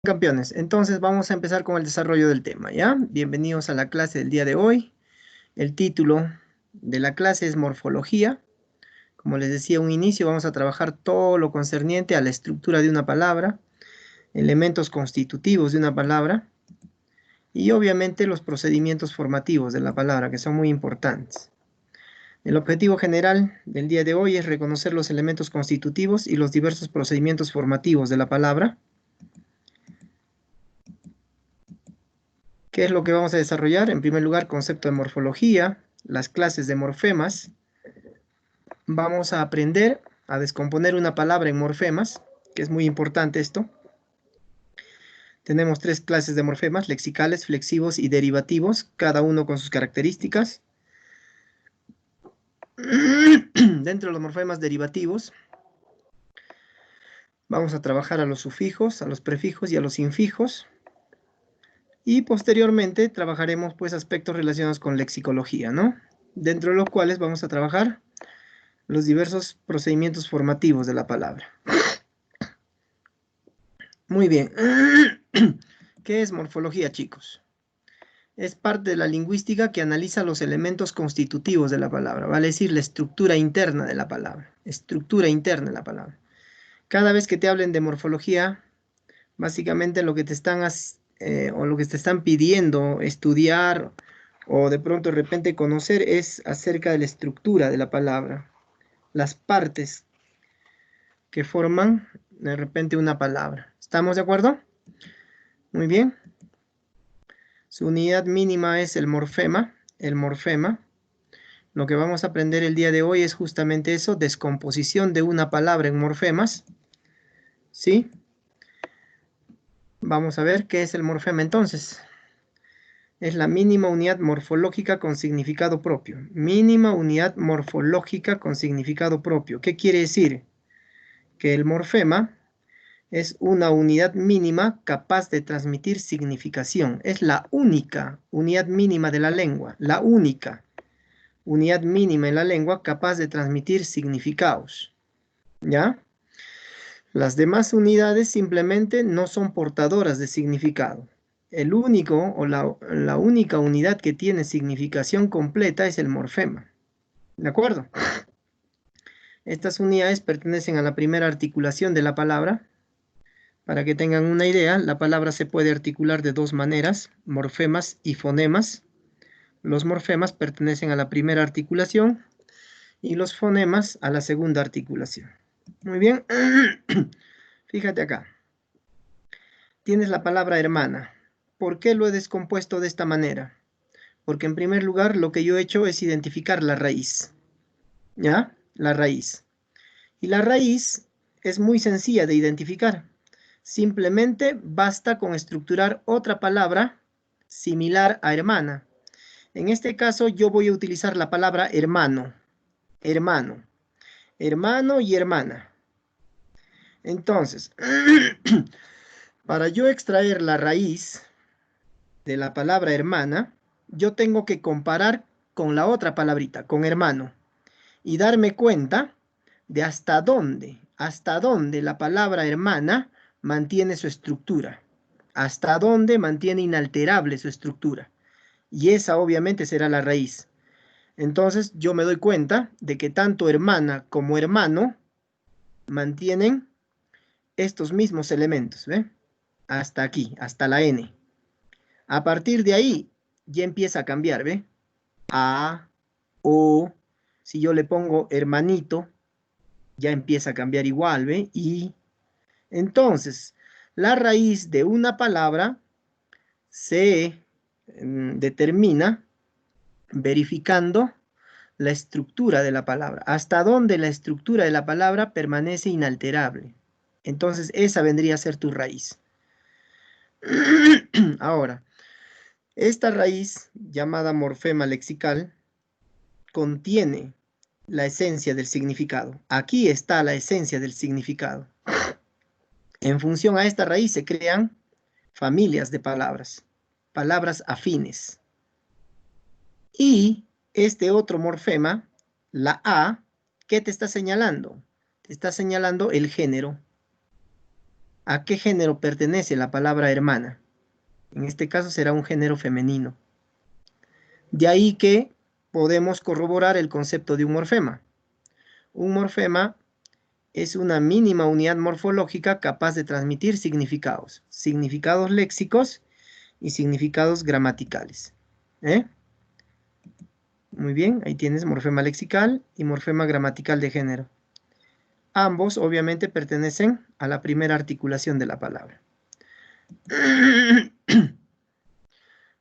Campeones, entonces vamos a empezar con el desarrollo del tema, ¿ya? Bienvenidos a la clase del día de hoy. El título de la clase es Morfología. Como les decía a un inicio, vamos a trabajar todo lo concerniente a la estructura de una palabra, elementos constitutivos de una palabra y obviamente los procedimientos formativos de la palabra, que son muy importantes. El objetivo general del día de hoy es reconocer los elementos constitutivos y los diversos procedimientos formativos de la palabra. ¿Qué es lo que vamos a desarrollar? En primer lugar, concepto de morfología, las clases de morfemas. Vamos a aprender a descomponer una palabra en morfemas, que es muy importante esto. Tenemos 3 clases de morfemas, lexicales, flexivos y derivativos, cada uno con sus características. Dentro de los morfemas derivativos, vamos a trabajar a los sufijos, a los prefijos y a los infijos. Y posteriormente trabajaremos pues aspectos relacionados con lexicología, ¿no? Dentro de los cuales vamos a trabajar los diversos procedimientos formativos de la palabra. Muy bien. ¿Qué es morfología, chicos? Es parte de la lingüística que analiza los elementos constitutivos de la palabra, vale decir, la estructura interna de la palabra. Estructura interna de la palabra. Cada vez que te hablen de morfología, básicamente lo que te están o lo que te están pidiendo estudiar o de pronto de repente conocer es acerca de la estructura de la palabra, las partes que forman de repente una palabra. ¿Estamos de acuerdo? Muy bien. Su unidad mínima es el morfema. El morfema. Lo que vamos a aprender el día de hoy es justamente eso, descomposición de una palabra en morfemas. ¿Sí? Vamos a ver qué es el morfema entonces. Es la mínima unidad morfológica con significado propio. Mínima unidad morfológica con significado propio. ¿Qué quiere decir? Que el morfema es una unidad mínima capaz de transmitir significación. Es la única unidad mínima de la lengua. La única unidad mínima en la lengua capaz de transmitir significados. ¿Ya? Las demás unidades simplemente no son portadoras de significado. El único o la única unidad que tiene significación completa es el morfema. ¿De acuerdo? Estas unidades pertenecen a la primera articulación de la palabra. Para que tengan una idea, la palabra se puede articular de 2 maneras, morfemas y fonemas. Los morfemas pertenecen a la primera articulación y los fonemas a la segunda articulación. Muy bien. Fíjate acá. Tienes la palabra hermana. ¿Por qué lo he descompuesto de esta manera? Porque en primer lugar lo que yo he hecho es identificar la raíz. ¿Ya? La raíz. Y la raíz es muy sencilla de identificar. Simplemente basta con estructurar otra palabra similar a hermana. En este caso yo voy a utilizar la palabra hermano. Hermano. Hermano y hermana. Entonces, para yo extraer la raíz de la palabra hermana, yo tengo que comparar con la otra palabrita, con hermano, y darme cuenta de hasta dónde la palabra hermana mantiene su estructura, hasta dónde mantiene inalterable su estructura. Y esa obviamente será la raíz. Entonces yo me doy cuenta de que tanto hermana como hermano mantienen estos mismos elementos, ¿ve? Hasta aquí, hasta la N. A partir de ahí ya empieza a cambiar, ¿ve? A, O, si yo le pongo hermanito, ya empieza a cambiar igual, ¿ve? Y entonces, la raíz de una palabra se determina verificando la estructura de la palabra, hasta donde la estructura de la palabra permanece inalterable. Entonces, esa vendría a ser tu raíz. Ahora, esta raíz, llamada morfema lexical, contiene la esencia del significado. Aquí está la esencia del significado. En función a esta raíz se crean familias de palabras, palabras afines. Y este otro morfema, la A, ¿qué te está señalando? Te está señalando el género. ¿A qué género pertenece la palabra hermana? En este caso será un género femenino. De ahí que podemos corroborar el concepto de un morfema. Un morfema es una mínima unidad morfológica capaz de transmitir significados. Significados léxicos y significados gramaticales. Muy bien, ahí tienes morfema lexical y morfema gramatical de género. Ambos obviamente pertenecen a la primera articulación de la palabra.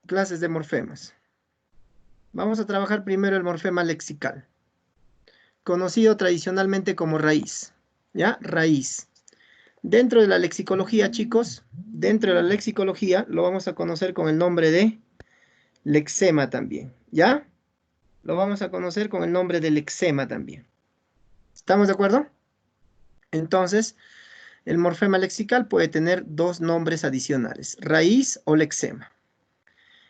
Clases de morfemas. Vamos a trabajar primero el morfema lexical, conocido tradicionalmente como raíz. ¿Ya? Raíz. Dentro de la lexicología, chicos, dentro de la lexicología lo vamos a conocer con el nombre de lexema también. ¿Ya? Lo vamos a conocer con el nombre de lexema también. ¿Estamos de acuerdo? Entonces, el morfema lexical puede tener dos nombres adicionales, raíz o lexema.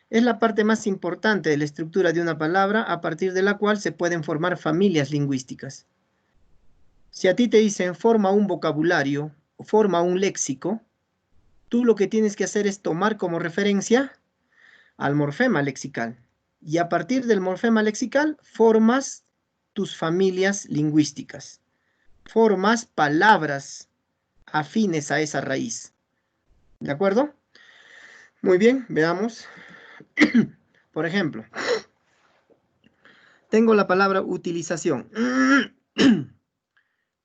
Es la parte más importante de la estructura de una palabra a partir de la cual se pueden formar familias lingüísticas. Si a ti te dicen forma un vocabulario o forma un léxico, tú lo que tienes que hacer es tomar como referencia al morfema lexical. Y a partir del morfema lexical formas tus familias lingüísticas. Formas palabras afines a esa raíz. ¿De acuerdo? Muy bien, veamos. Por ejemplo, tengo la palabra utilización.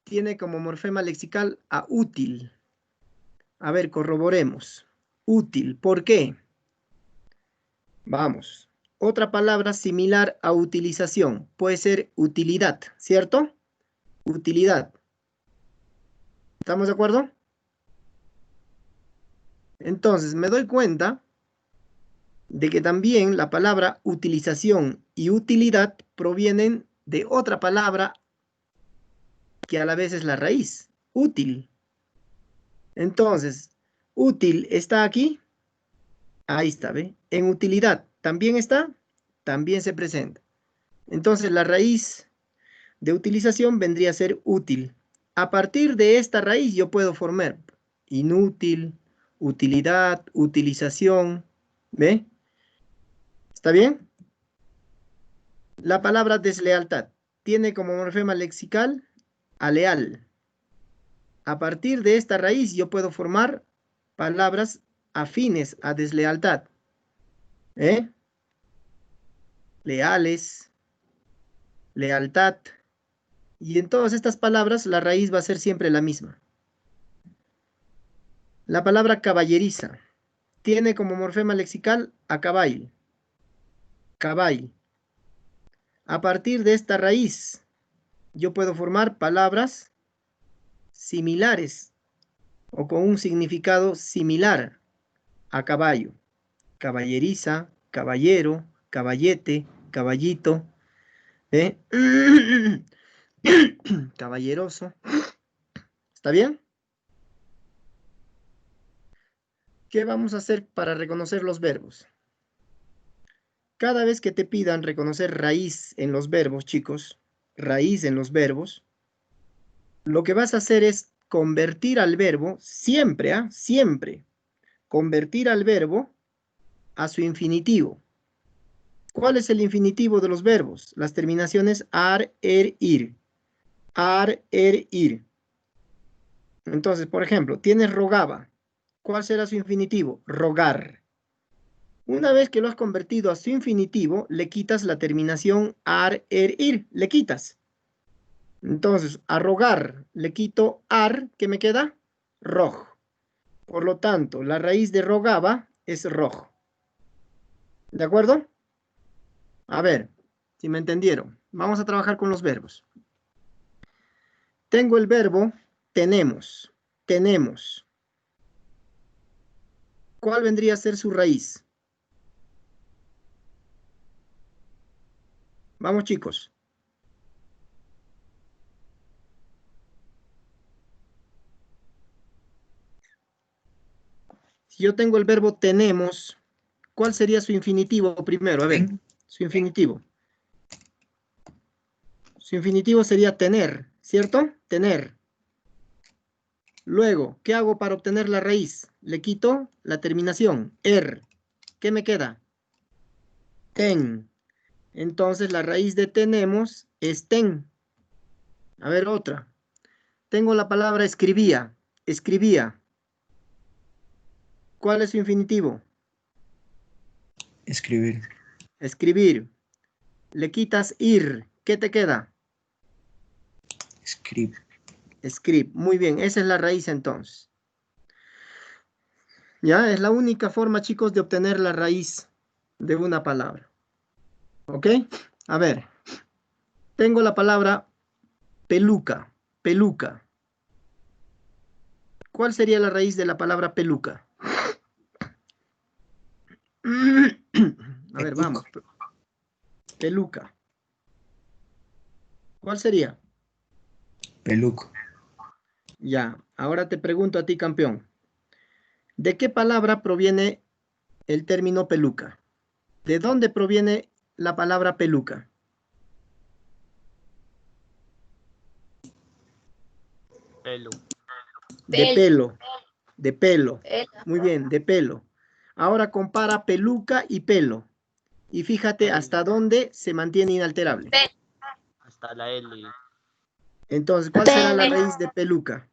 Tiene como morfema lexical a útil. A ver, corroboremos. Útil, ¿por qué? Vamos. Otra palabra similar a utilización puede ser utilidad, ¿cierto? Utilidad. ¿Estamos de acuerdo? Entonces, me doy cuenta de que también la palabra utilización y utilidad provienen de otra palabra que a la vez es la raíz, útil. Entonces, útil está aquí. Ahí está, ¿ve? En utilidad también está, también se presenta. Entonces, la raíz de utilización vendría a ser útil. A partir de esta raíz yo puedo formar inútil, utilidad, utilización. ¿Ve? ¿Está bien? La palabra deslealtad tiene como morfema lexical a leal. A partir de esta raíz yo puedo formar palabras afines a deslealtad. Leales, lealtad. Y en todas estas palabras la raíz va a ser siempre la misma. La palabra caballeriza tiene como morfema lexical a caball. Caball. A partir de esta raíz yo puedo formar palabras similares o con un significado similar a caballo. Caballeriza, caballero, caballete, caballito, caballeroso. ¿Está bien? ¿Qué vamos a hacer para reconocer los verbos? Cada vez que te pidan reconocer raíz en los verbos, chicos, raíz en los verbos, lo que vas a hacer es convertir al verbo, siempre, siempre, convertir al verbo a su infinitivo. ¿Cuál es el infinitivo de los verbos? Las terminaciones ar, er, ir. Ar, er, ir. Entonces, por ejemplo, tienes rogaba. ¿Cuál será su infinitivo? Rogar. Una vez que lo has convertido a su infinitivo, le quitas la terminación ar, er, ir. Le quitas. Entonces, a rogar le quito ar, ¿qué me queda? Roj. Por lo tanto, la raíz de rogaba es roj. ¿De acuerdo? A ver, si me entendieron. Vamos a trabajar con los verbos. Tengo el verbo tenemos. Tenemos. ¿Cuál vendría a ser su raíz? Vamos, chicos. Si yo tengo el verbo tenemos, ¿cuál sería su infinitivo primero? A ver, su infinitivo. Su infinitivo sería tener, ¿cierto? Tener. Luego, ¿qué hago para obtener la raíz? Le quito la terminación, ¿Qué me queda? Ten. Entonces, la raíz de tenemos es ten. A ver, otra. Tengo la palabra escribía. Escribía. ¿Cuál es su infinitivo? Escribir. Escribir. Le quitas ir. ¿Qué te queda? Script. Script. Muy bien, esa es la raíz entonces. Ya, es la única forma, chicos, de obtener la raíz de una palabra. ¿Ok? A ver. Tengo la palabra peluca. Peluca. ¿Cuál sería la raíz de la palabra peluca? A ver, vamos. Peluca. ¿Cuál sería? Peluco. Ya, ahora te pregunto a ti, campeón. ¿De qué palabra proviene el término peluca? ¿De dónde proviene la palabra peluca? Pelo. De pelo. De pelo. Pelo. Muy bien, de pelo. Ahora compara peluca y pelo. Y fíjate hasta dónde se mantiene inalterable. Hasta la L. Entonces, ¿cuál será la Pel. raíz de peluca?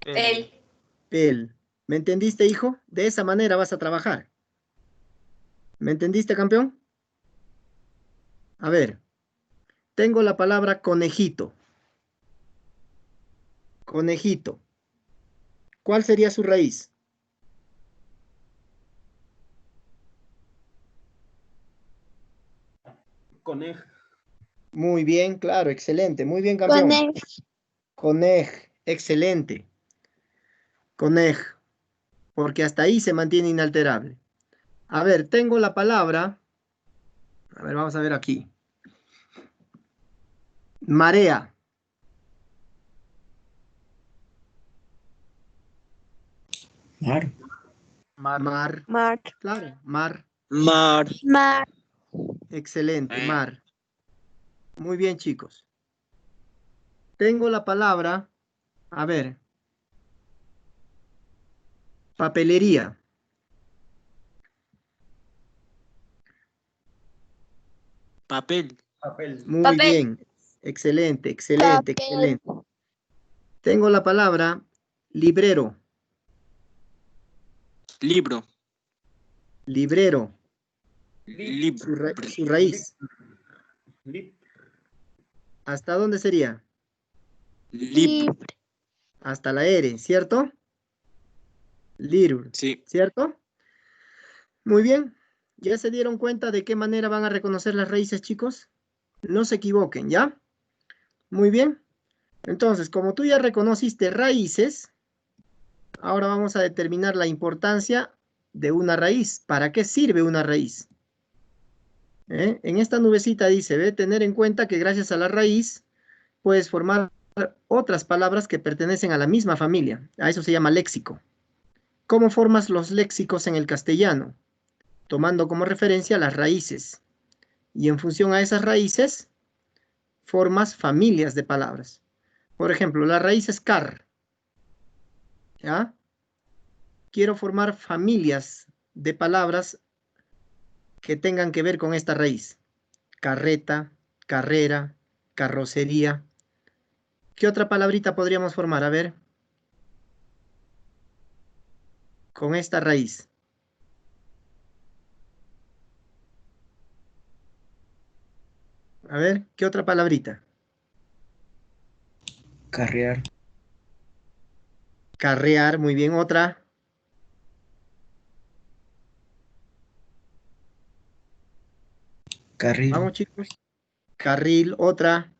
Pel. Pel. ¿Me entendiste, hijo? De esa manera vas a trabajar. ¿Me entendiste, campeón? A ver, tengo la palabra conejito. Conejito. ¿Cuál sería su raíz? Conejo. Muy bien, claro, excelente. Muy bien, campeón. Conejo. Conej, excelente. Conej, porque hasta ahí se mantiene inalterable. A ver, tengo la palabra. A ver, vamos a ver aquí. Marea. Mar. Mar. Mar. Mar. Claro, mar. Mar. Mar. Excelente, mar. Muy bien, chicos. Tengo la palabra. A ver. Papelería. Papel. Papel. Muy Papel. bien. Excelente, excelente, Papel. excelente. Tengo la palabra librero. Libro. Librero. Libro. Su raíz. ¿Hasta dónde sería? Libro. Libre. Hasta la R, ¿cierto? Little, Sí. ¿cierto? Muy bien. ¿Ya se dieron cuenta de qué manera van a reconocer las raíces, chicos? No se equivoquen, ¿ya? Muy bien. Entonces, como tú ya reconociste raíces, ahora vamos a determinar la importancia de una raíz. ¿Para qué sirve una raíz? En esta nubecita dice, debe tener en cuenta que gracias a la raíz puedes formar otras palabras que pertenecen a la misma familia. A eso se llama léxico. ¿Cómo formas los léxicos en el castellano? Tomando como referencia las raíces. Y en función a esas raíces, formas familias de palabras. Por ejemplo, la raíz es car. ¿Ya? Quiero formar familias de palabras que tengan que ver con esta raíz. Carreta, carrera, carrocería. ¿Qué otra palabrita podríamos formar? A ver. Con esta raíz. A ver, ¿qué otra palabrita? Carrear. Carrear, muy bien. Otra. Carril. Vamos, chicos. Carril, otra.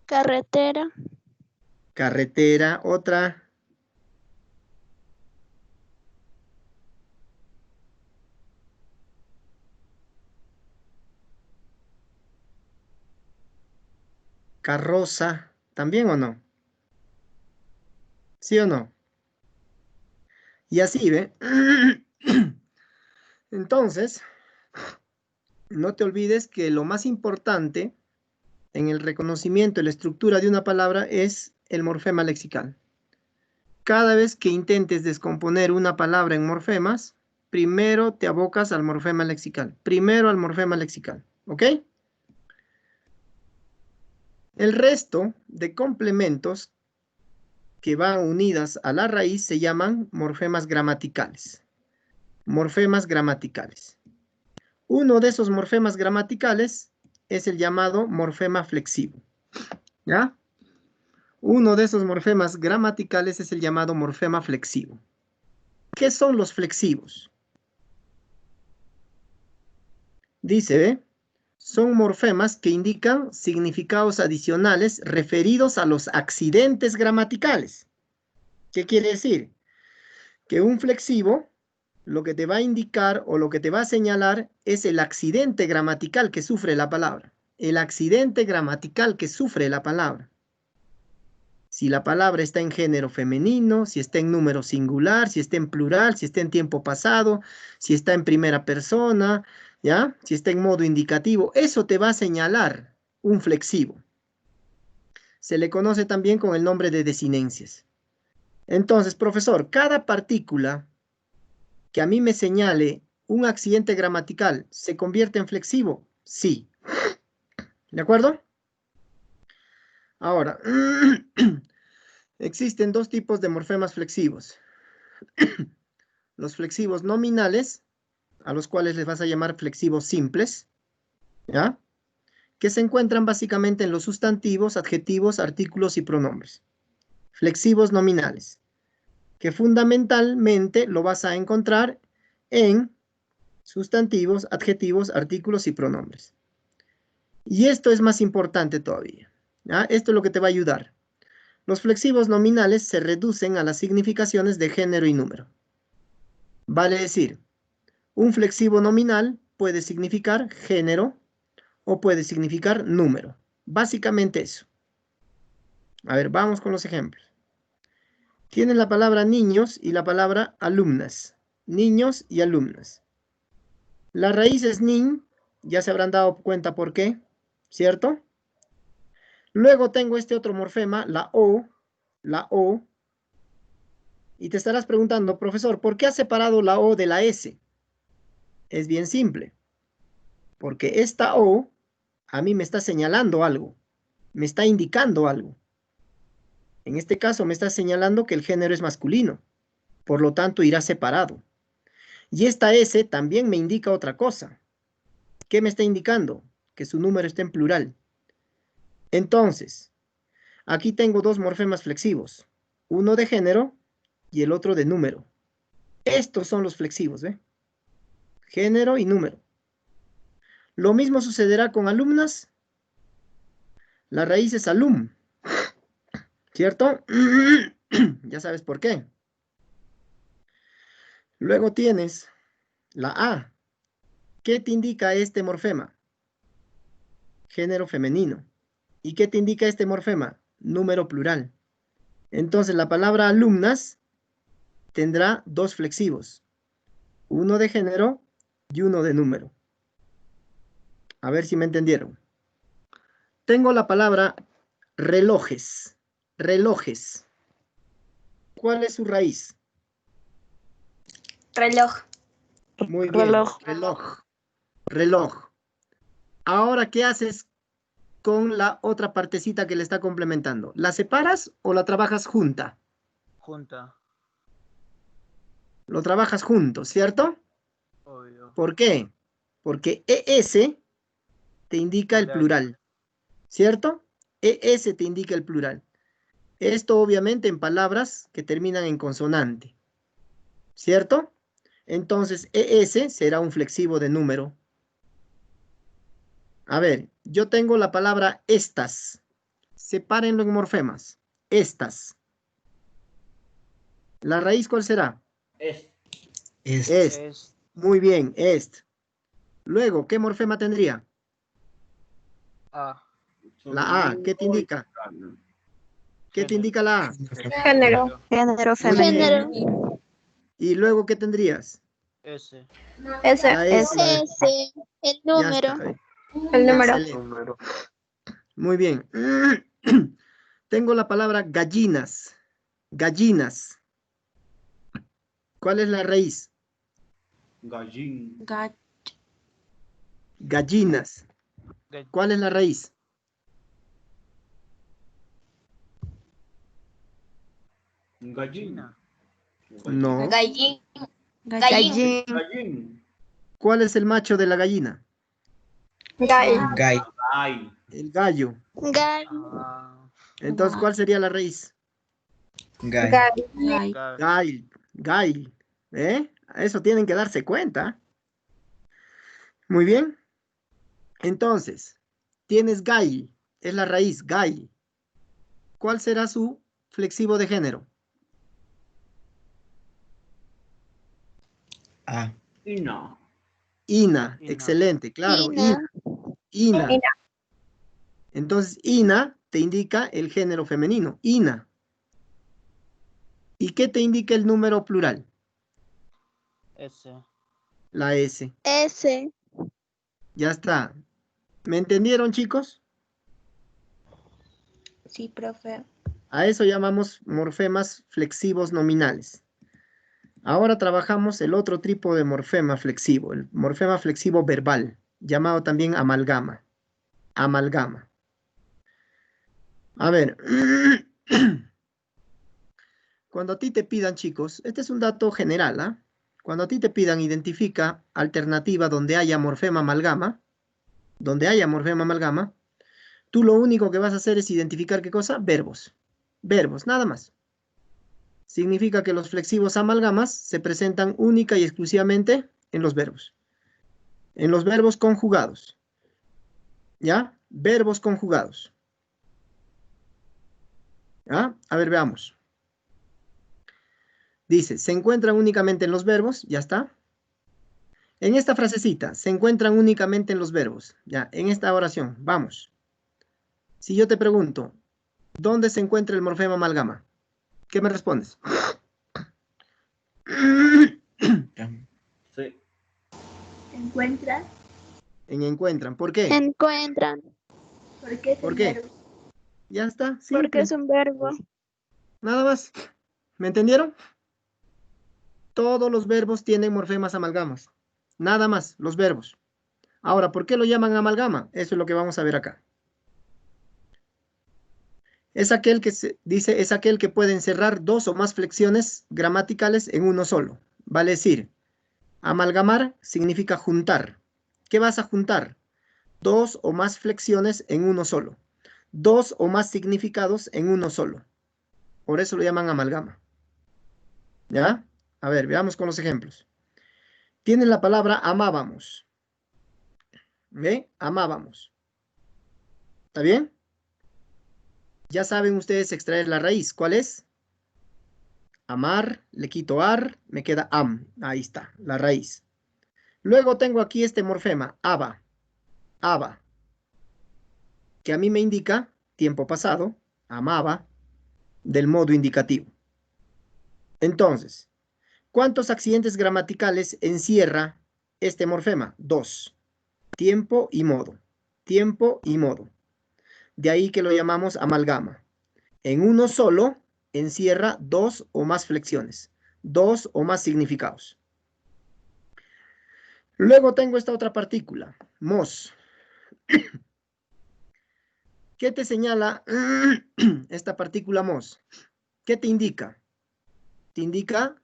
Carretera. Carretera, otra. Carroza, ¿también o no? ¿Sí o no? Y así, ¿ve? Entonces, no te olvides que lo más importante en el reconocimiento y la estructura de una palabra es el morfema lexical. cada vez que intentes descomponer una palabra en morfemas, primero te abocas al morfema lexical. Primero al morfema lexical, ¿ok? El resto de complementos que van unidas a la raíz se llaman morfemas gramaticales. Morfemas gramaticales. Uno de esos morfemas gramaticales es el llamado morfema flexivo. ¿Ya? Uno de esos morfemas gramaticales es el llamado morfema flexivo. ¿Qué son los flexivos? Dice, ¿ve? Son morfemas que indican significados adicionales referidos a los accidentes gramaticales. ¿Qué quiere decir? Que un flexivo lo que te va a indicar o lo que te va a señalar es el accidente gramatical que sufre la palabra. El accidente gramatical que sufre la palabra. Si la palabra está en género femenino, si está en número singular, si está en plural, si está en tiempo pasado, si está en primera persona, ¿ya? Si está en modo indicativo, eso te va a señalar un flexivo. Se le conoce también con el nombre de desinencias. Entonces, profesor, cada partícula que a mí me señale un accidente gramatical, ¿se convierte en flexivo? Sí. ¿De acuerdo? Ahora, existen dos tipos de morfemas flexivos. Los flexivos nominales, a los cuales les vas a llamar flexivos simples, ¿ya? Que se encuentran básicamente en los sustantivos, adjetivos, artículos y pronombres. Flexivos nominales, que fundamentalmente lo vas a encontrar en sustantivos, adjetivos, artículos y pronombres. Y esto es más importante todavía, ¿ya? Esto es lo que te va a ayudar. Los flexivos nominales se reducen a las significaciones de género y número. Vale decir, un flexivo nominal puede significar género o puede significar número. Básicamente eso. A ver, vamos con los ejemplos. Tienen la palabra niños y la palabra alumnas. Niños y alumnas. La raíz es nin, ya se habrán dado cuenta por qué, ¿cierto? Luego tengo este otro morfema, la O, y te estarás preguntando, profesor, ¿por qué has separado la O de la S? Es bien simple, porque esta O a mí me está señalando algo, me está indicando algo. En este caso me está señalando que el género es masculino, por lo tanto irá separado. Y esta S también me indica otra cosa. ¿Qué me está indicando? Que su número está en plural. Entonces, aquí tengo dos morfemas flexivos, uno de género y el otro de número. Estos son los flexivos, ¿ve? Género y número. Lo mismo sucederá con alumnas. La raíz es alum, ¿cierto? Ya sabes por qué. Luego tienes la A. ¿Qué te indica este morfema? Género femenino. ¿Y qué te indica este morfema? Número plural. Entonces la palabra alumnas tendrá dos flexivos, uno de género y uno de número. A ver si me entendieron. Tengo la palabra relojes. Relojes. ¿Cuál es su raíz? Reloj. Muy bien. Reloj. Reloj. Reloj. Ahora, ¿qué haces con la otra partecita que le está complementando? ¿La separas o la trabajas junta? Junta. Lo trabajas junto, ¿cierto? Obvio. ¿Por qué? Porque ES te indica el plural, ¿cierto? ES te indica el plural. Esto obviamente en palabras que terminan en consonante, ¿cierto? Entonces ES será un flexivo de número. A ver, yo tengo la palabra estas. Sepárenlo en morfemas. Estas. ¿La raíz cuál será? Est. Muy bien, est. Luego, ¿qué morfema tendría? A. La A, ¿qué te indica? ¿Qué te indica la A? Género. Género femenino. Género. Y luego, ¿qué tendrías? S. Ese. La S. Ese, el Ya número. está, El número. excelente. Muy bien. Tengo la palabra gallinas. Gallinas. ¿Cuál es la raíz? Gallín. Gallinas. ¿Cuál es la raíz? Gallín. No. Gallín. Gallín. Gallín. ¿Cuál es el macho de la gallina? Gall. Gay. Ay. El gallo. Ah, Entonces, ¿cuál sería la raíz? Gay. Gall. Gail. Gail. ¿Eh? A eso tienen que darse cuenta. Muy bien. Entonces, tienes Gail. Es la raíz, Gail. ¿Cuál será su flexivo de género? A. Ina. Ina. Ina. Excelente, claro. Ina. Ina. Ina. Entonces, Ina te indica el género femenino. Ina. ¿Y qué te indica el número plural? S. La S. S. Ya está. ¿Me entendieron, chicos? Sí, profe. A eso llamamos morfemas flexivos nominales. Ahora trabajamos el otro tipo de morfema flexivo, el morfema flexivo verbal, llamado también amalgama. Amalgama. A ver. Cuando a ti te pidan, chicos, este es un dato general, ¿ah? Cuando a ti te pidan identifica alternativa donde haya morfema amalgama, tú lo único que vas a hacer es identificar ¿qué cosa? Verbos. Verbos, nada más. Significa que los flexivos amalgamas se presentan única y exclusivamente en los verbos. En los verbos conjugados. ¿Ya? Verbos conjugados. ¿Ya? A ver, veamos. Dice, se encuentran únicamente en los verbos, ya está. En esta frasecita, se encuentran únicamente en los verbos. Ya, en esta oración, vamos. Si yo te pregunto, ¿dónde se encuentra el morfema amalgama? ¿Qué me respondes? Sí. Encuentra. En encuentran. ¿Por qué? Encuentran. ¿Por qué? ¿Por qué? Ya está, Porque simple. es un verbo. Nada más. ¿Me entendieron? Todos los verbos tienen morfemas amalgamas. Nada más, los verbos. Ahora, ¿por qué lo llaman amalgama? Eso es lo que vamos a ver acá. Es aquel que dice, es aquel que puede encerrar dos o más flexiones gramaticales en uno solo. Vale decir, amalgamar significa juntar. ¿Qué vas a juntar? Dos o más flexiones en uno solo. Dos o más significados en uno solo. Por eso lo llaman amalgama. ¿Ya? A ver, veamos con los ejemplos. Tienen la palabra amábamos. ¿Ve? Amábamos. ¿Está bien? Ya saben ustedes extraer la raíz. ¿Cuál es? Amar, le quito ar, me queda am. Ahí está, la raíz. Luego tengo aquí este morfema, aba. Aba. Que a mí me indica tiempo pasado, amaba, del modo indicativo. Entonces, ¿cuántos accidentes gramaticales encierra este morfema? Dos. Tiempo y modo. Tiempo y modo. De ahí que lo llamamos amalgama. En uno solo encierra dos o más flexiones, dos o más significados. Luego tengo esta otra partícula, mos. ¿Qué te señala esta partícula mos? ¿Qué te indica? Te indica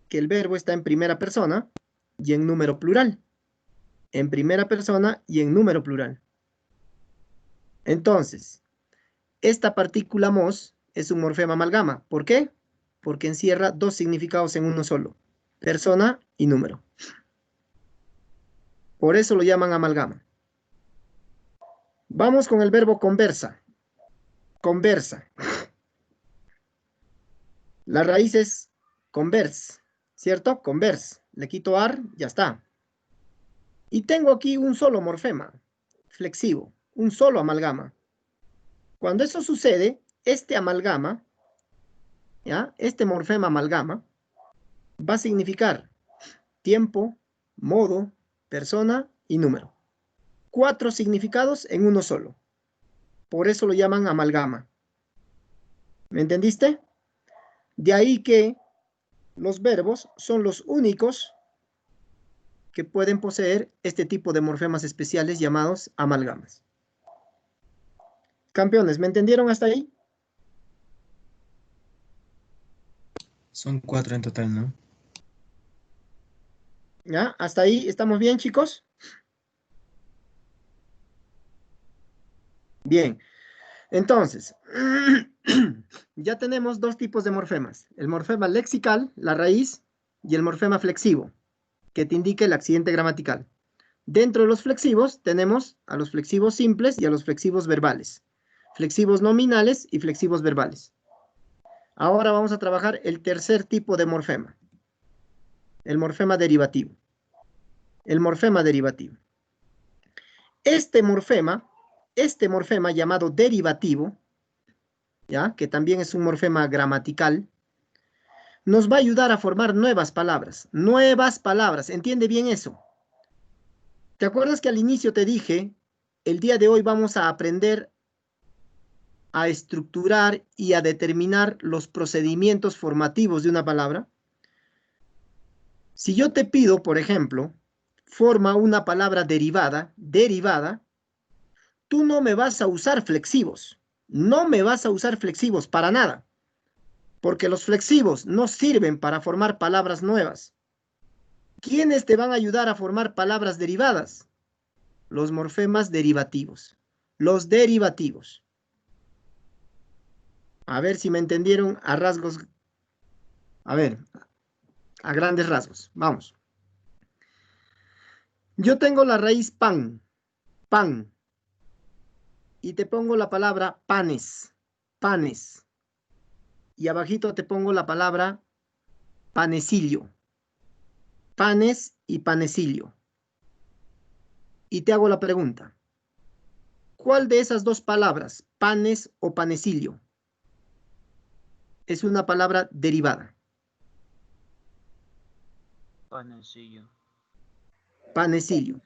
que el verbo está en primera persona y en número plural. En primera persona y en número plural. Entonces, esta partícula mos es un morfema amalgama. ¿Por qué? Porque encierra dos significados en uno solo. Persona y número. Por eso lo llaman amalgama. Vamos con el verbo conversa. Conversa. La raíz es converse, ¿cierto? Converse. Le quito ar, ya está. Y tengo aquí un solo morfema, flexivo, un solo amalgama. Cuando eso sucede, este amalgama, ¿ya? Este morfema amalgama, va a significar tiempo, modo, persona y número. 4 significados en uno solo. Por eso lo llaman amalgama. ¿Me entendiste? De ahí que Los verbos son los únicos que pueden poseer este tipo de morfemas especiales llamados amalgamas. Campeones, ¿me entendieron hasta ahí? Son 4 en total, ¿no? ¿Ya? ¿Hasta ahí estamos bien, chicos? Bien. Entonces, ya tenemos dos tipos de morfemas. El morfema lexical, la raíz, y el morfema flexivo, que te indica el accidente gramatical. Dentro de los flexivos tenemos a los flexivos simples y a los flexivos verbales. Flexivos nominales y flexivos verbales. Ahora vamos a trabajar el tercer tipo de morfema. El morfema derivativo. El morfema derivativo. Este morfema llamado derivativo, ¿ya? Que también es un morfema gramatical, nos va a ayudar a formar nuevas palabras. Nuevas palabras. ¿Entiende bien eso? ¿Te acuerdas que al inicio te dije, el día de hoy vamos a aprender a estructurar y a determinar los procedimientos formativos de una palabra? Si yo te pido, por ejemplo, forma una palabra derivada, tú no me vas a usar flexivos. No me vas a usar flexivos para nada. Porque los flexivos no sirven para formar palabras nuevas. ¿Quiénes te van a ayudar a formar palabras derivadas? Los morfemas derivativos. Los derivativos. A ver si me entendieron a rasgos. A ver, a grandes rasgos. Vamos. Yo tengo la raíz pan. Pan. Y te pongo la palabra panes. Panes. Y abajito te pongo la palabra panecilio. Panes y panecilio. Y te hago la pregunta. ¿Cuál de esas dos palabras, panes o panecilio, es una palabra derivada? Panecillo. Panecilio.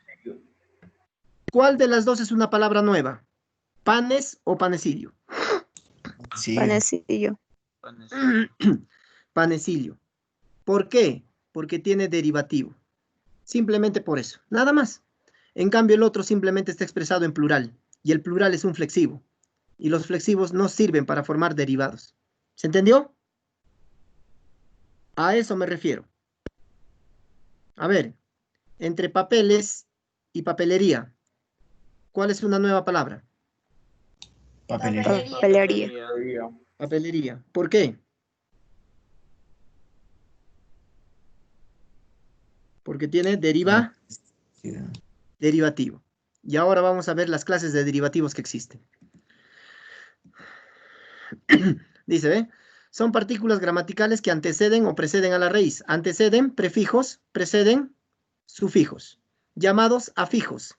¿Cuál de las dos es una palabra nueva? ¿Panes o panecilio? Sí. Panecillo. Panecillo. Panecilio. ¿Por qué? Porque tiene derivativo. Simplemente por eso. Nada más. En cambio, el otro simplemente está expresado en plural. Y el plural es un flexivo. Y los flexivos no sirven para formar derivados. ¿Se entendió? A eso me refiero. A ver, entre papeles y papelería, ¿cuál es una nueva palabra? Papelería. Papelería. Papelería. ¿Por qué? Porque tiene Sí, derivativo. Y ahora vamos a ver las clases de derivativos que existen. Dice, ¿ve? Son partículas gramaticales que anteceden o preceden a la raíz. Anteceden prefijos, preceden sufijos, llamados afijos.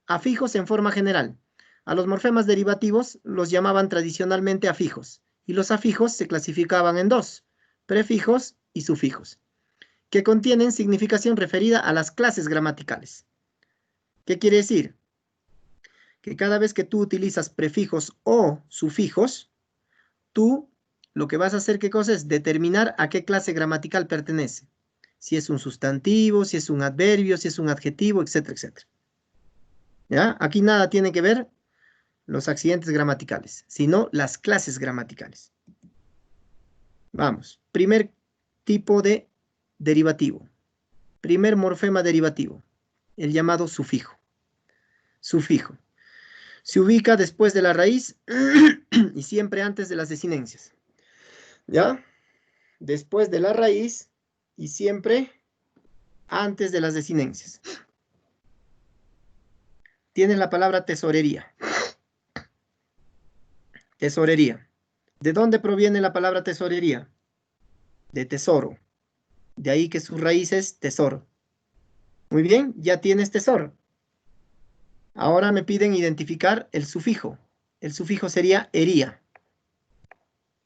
Afijos en forma general. A los morfemas derivativos los llamaban tradicionalmente afijos. Y los afijos se clasificaban en dos, prefijos y sufijos, que contienen significación referida a las clases gramaticales. ¿Qué quiere decir? Que cada vez que tú utilizas prefijos o sufijos, tú lo que vas a hacer, ¿qué cosa es? Determinar a qué clase gramatical pertenece. Si es un sustantivo, si es un adverbio, si es un adjetivo, etcétera, etcétera. ¿Ya? Aquí nada tiene que ver los accidentes gramaticales, sino las clases gramaticales. Vamos. Primer tipo de derivativo. Primer morfema derivativo. El llamado sufijo. Sufijo. Se ubica después de la raíz y siempre antes de las desinencias. ¿Ya? Después de la raíz y siempre antes de las desinencias. Tienes la palabra tesorería. Tesorería. ¿De dónde proviene la palabra tesorería? De tesoro. De ahí que su raíz es tesoro. Muy bien, ya tienes tesoro. Ahora me piden identificar el sufijo. El sufijo sería ería.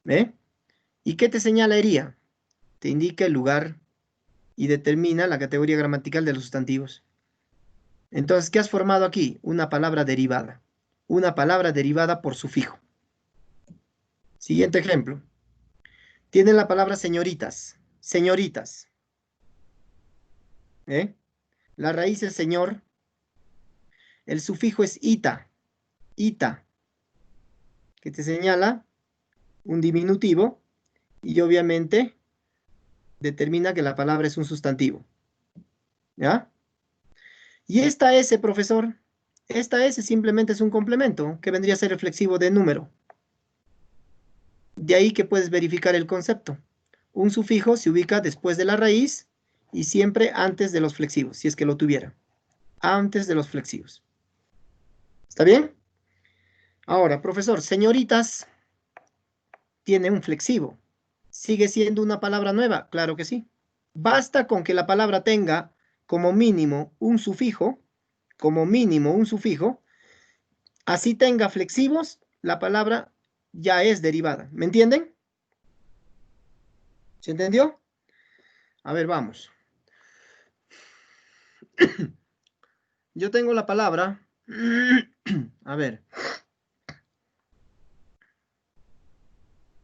¿Ve? ¿Y qué te señala ería? Te indica el lugar y determina la categoría gramatical de los sustantivos. Entonces, ¿qué has formado aquí? Una palabra derivada. Una palabra derivada por sufijo. Siguiente ejemplo. Tienen la palabra señoritas. señoritas. La raíz es señor. El sufijo es ita. Ita. Que te señala un diminutivo. Y obviamente determina que la palabra es un sustantivo. ¿Ya? Y esta S, profesor, esta S simplemente es un complemento que vendría a ser reflexivo de número. De ahí que puedes verificar el concepto. Un sufijo se ubica después de la raíz y siempre antes de los flexivos, si es que lo tuviera. Antes de los flexivos. ¿Está bien? Ahora, profesor, señoritas tiene un flexivo. ¿Sigue siendo una palabra nueva? Claro que sí. Basta con que la palabra tenga como mínimo un sufijo, así tenga flexivos, la palabra ya es derivada. ¿Me entienden? ¿Se entendió? A ver, vamos. Yo tengo la palabra, a ver.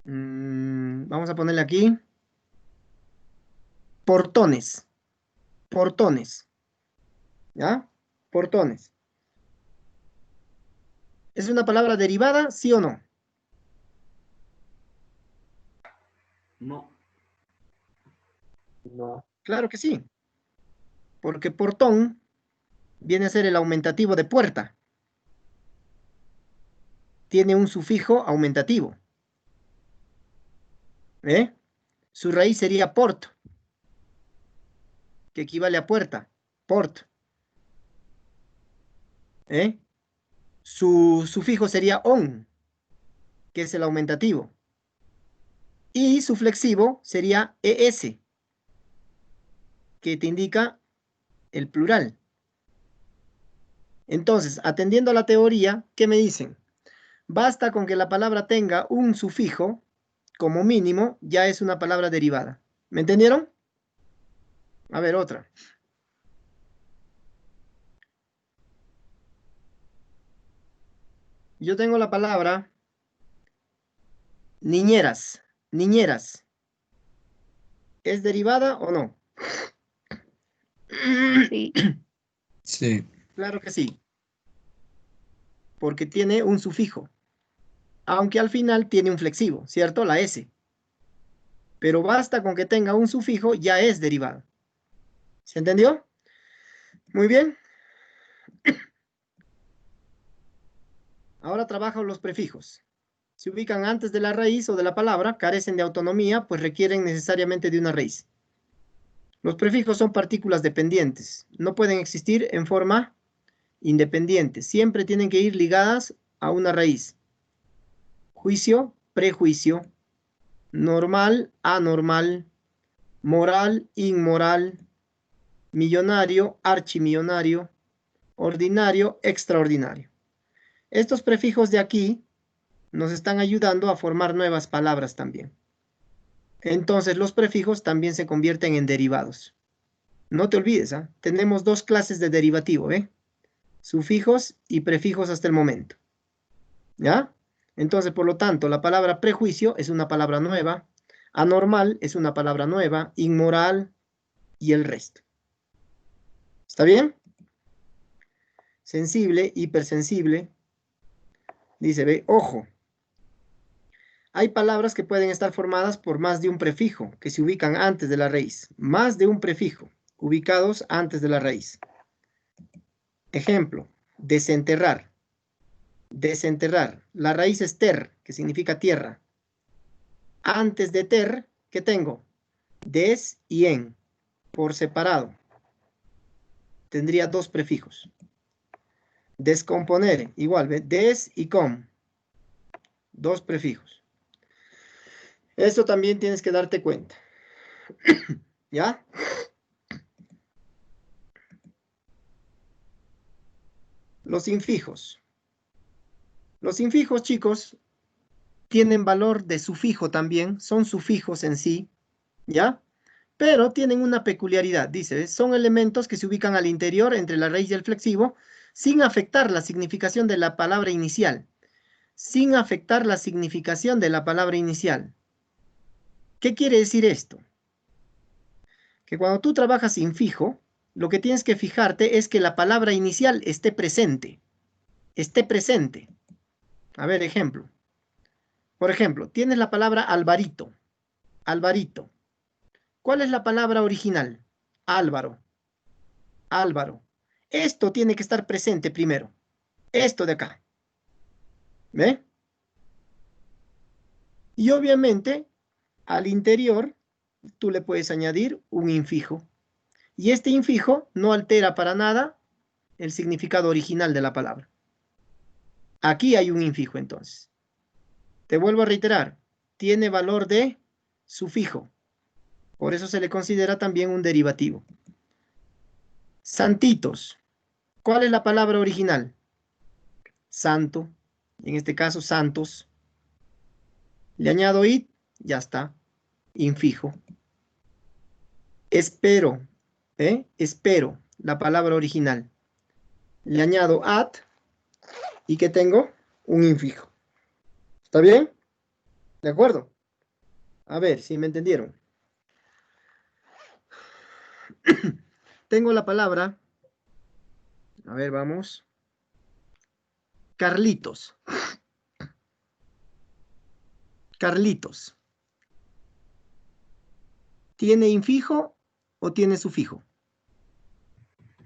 Vamos a ponerle aquí. Portones. Portones. ¿Ya? Portones. ¿Es una palabra derivada, sí o no? No. No. Claro que sí. Porque portón viene a ser el aumentativo de puerta. Tiene un sufijo aumentativo. Su raíz sería port, que equivale a puerta. Port. Su sufijo sería on, que es el aumentativo. Y su flexivo sería es, que te indica el plural. Entonces, atendiendo a la teoría, ¿qué me dicen? Basta con que la palabra tenga un sufijo, como mínimo, ya es una palabra derivada. ¿Me entendieron? A ver, otra. Yo tengo la palabra niñeras. Niñeras. ¿Es derivada o no? Sí. Sí. Claro que sí. Porque tiene un sufijo. Aunque al final tiene un flexivo, ¿cierto? La S. Pero basta con que tenga un sufijo, ya es derivada. ¿Se entendió? Muy bien. Ahora trabajo los prefijos. Se ubican antes de la raíz o de la palabra, carecen de autonomía, pues requieren necesariamente de una raíz. Los prefijos son partículas dependientes. No pueden existir en forma independiente. Siempre tienen que ir ligadas a una raíz. Juicio, prejuicio. Normal, anormal. Moral, inmoral. Millonario, archimillonario. Ordinario, extraordinario. Estos prefijos de aquí nos están ayudando a formar nuevas palabras también. Entonces los prefijos también se convierten en derivados. No te olvides, tenemos dos clases de derivativo, sufijos y prefijos hasta el momento. ¿Ya? Entonces, por lo tanto, la palabra prejuicio es una palabra nueva, anormal es una palabra nueva, inmoral y el resto. ¿Está bien? Sensible, hipersensible. Dice, ve, ojo. Hay palabras que pueden estar formadas por más de un prefijo, que se ubican antes de la raíz. Más de un prefijo, ubicados antes de la raíz. Ejemplo, desenterrar. Desenterrar. La raíz es ter, que significa tierra. Antes de ter, ¿qué tengo? Des y en, por separado. Tendría dos prefijos. Descomponer, igual, ¿ve? Des y com. Dos prefijos. Eso también tienes que darte cuenta. ¿Ya? Los infijos. Los infijos, chicos, tienen valor de sufijo también. Son sufijos en sí. ¿Ya? Pero tienen una peculiaridad. Dice, son elementos que se ubican al interior entre la raíz y el flexivo sin afectar la significación de la palabra inicial. Sin afectar la significación de la palabra inicial. ¿Qué quiere decir esto? que cuando tú trabajas infijo, lo que tienes que fijarte es que la palabra inicial esté presente. Esté presente. A ver, ejemplo. Por ejemplo, tienes la palabra Alvarito. Alvarito. ¿Cuál es la palabra original? Álvaro. Álvaro. Esto tiene que estar presente primero. Esto de acá. ¿Ve? Y obviamente, al interior, tú le puedes añadir un infijo. Y este infijo no altera para nada el significado original de la palabra. Aquí hay un infijo, entonces. Te vuelvo a reiterar. Tiene valor de sufijo. Por eso se le considera también un derivativo. Santitos. ¿Cuál es la palabra original? Santo. En este caso, santos. Le añado it, ya está. Infijo. Espero. Espero. La palabra original. Le añado at. ¿Y qué tengo? Un infijo. ¿Está bien? ¿De acuerdo? A ver si me entendieron. Tengo la palabra. A ver, vamos. Carlitos. Carlitos. ¿Tiene infijo o tiene sufijo?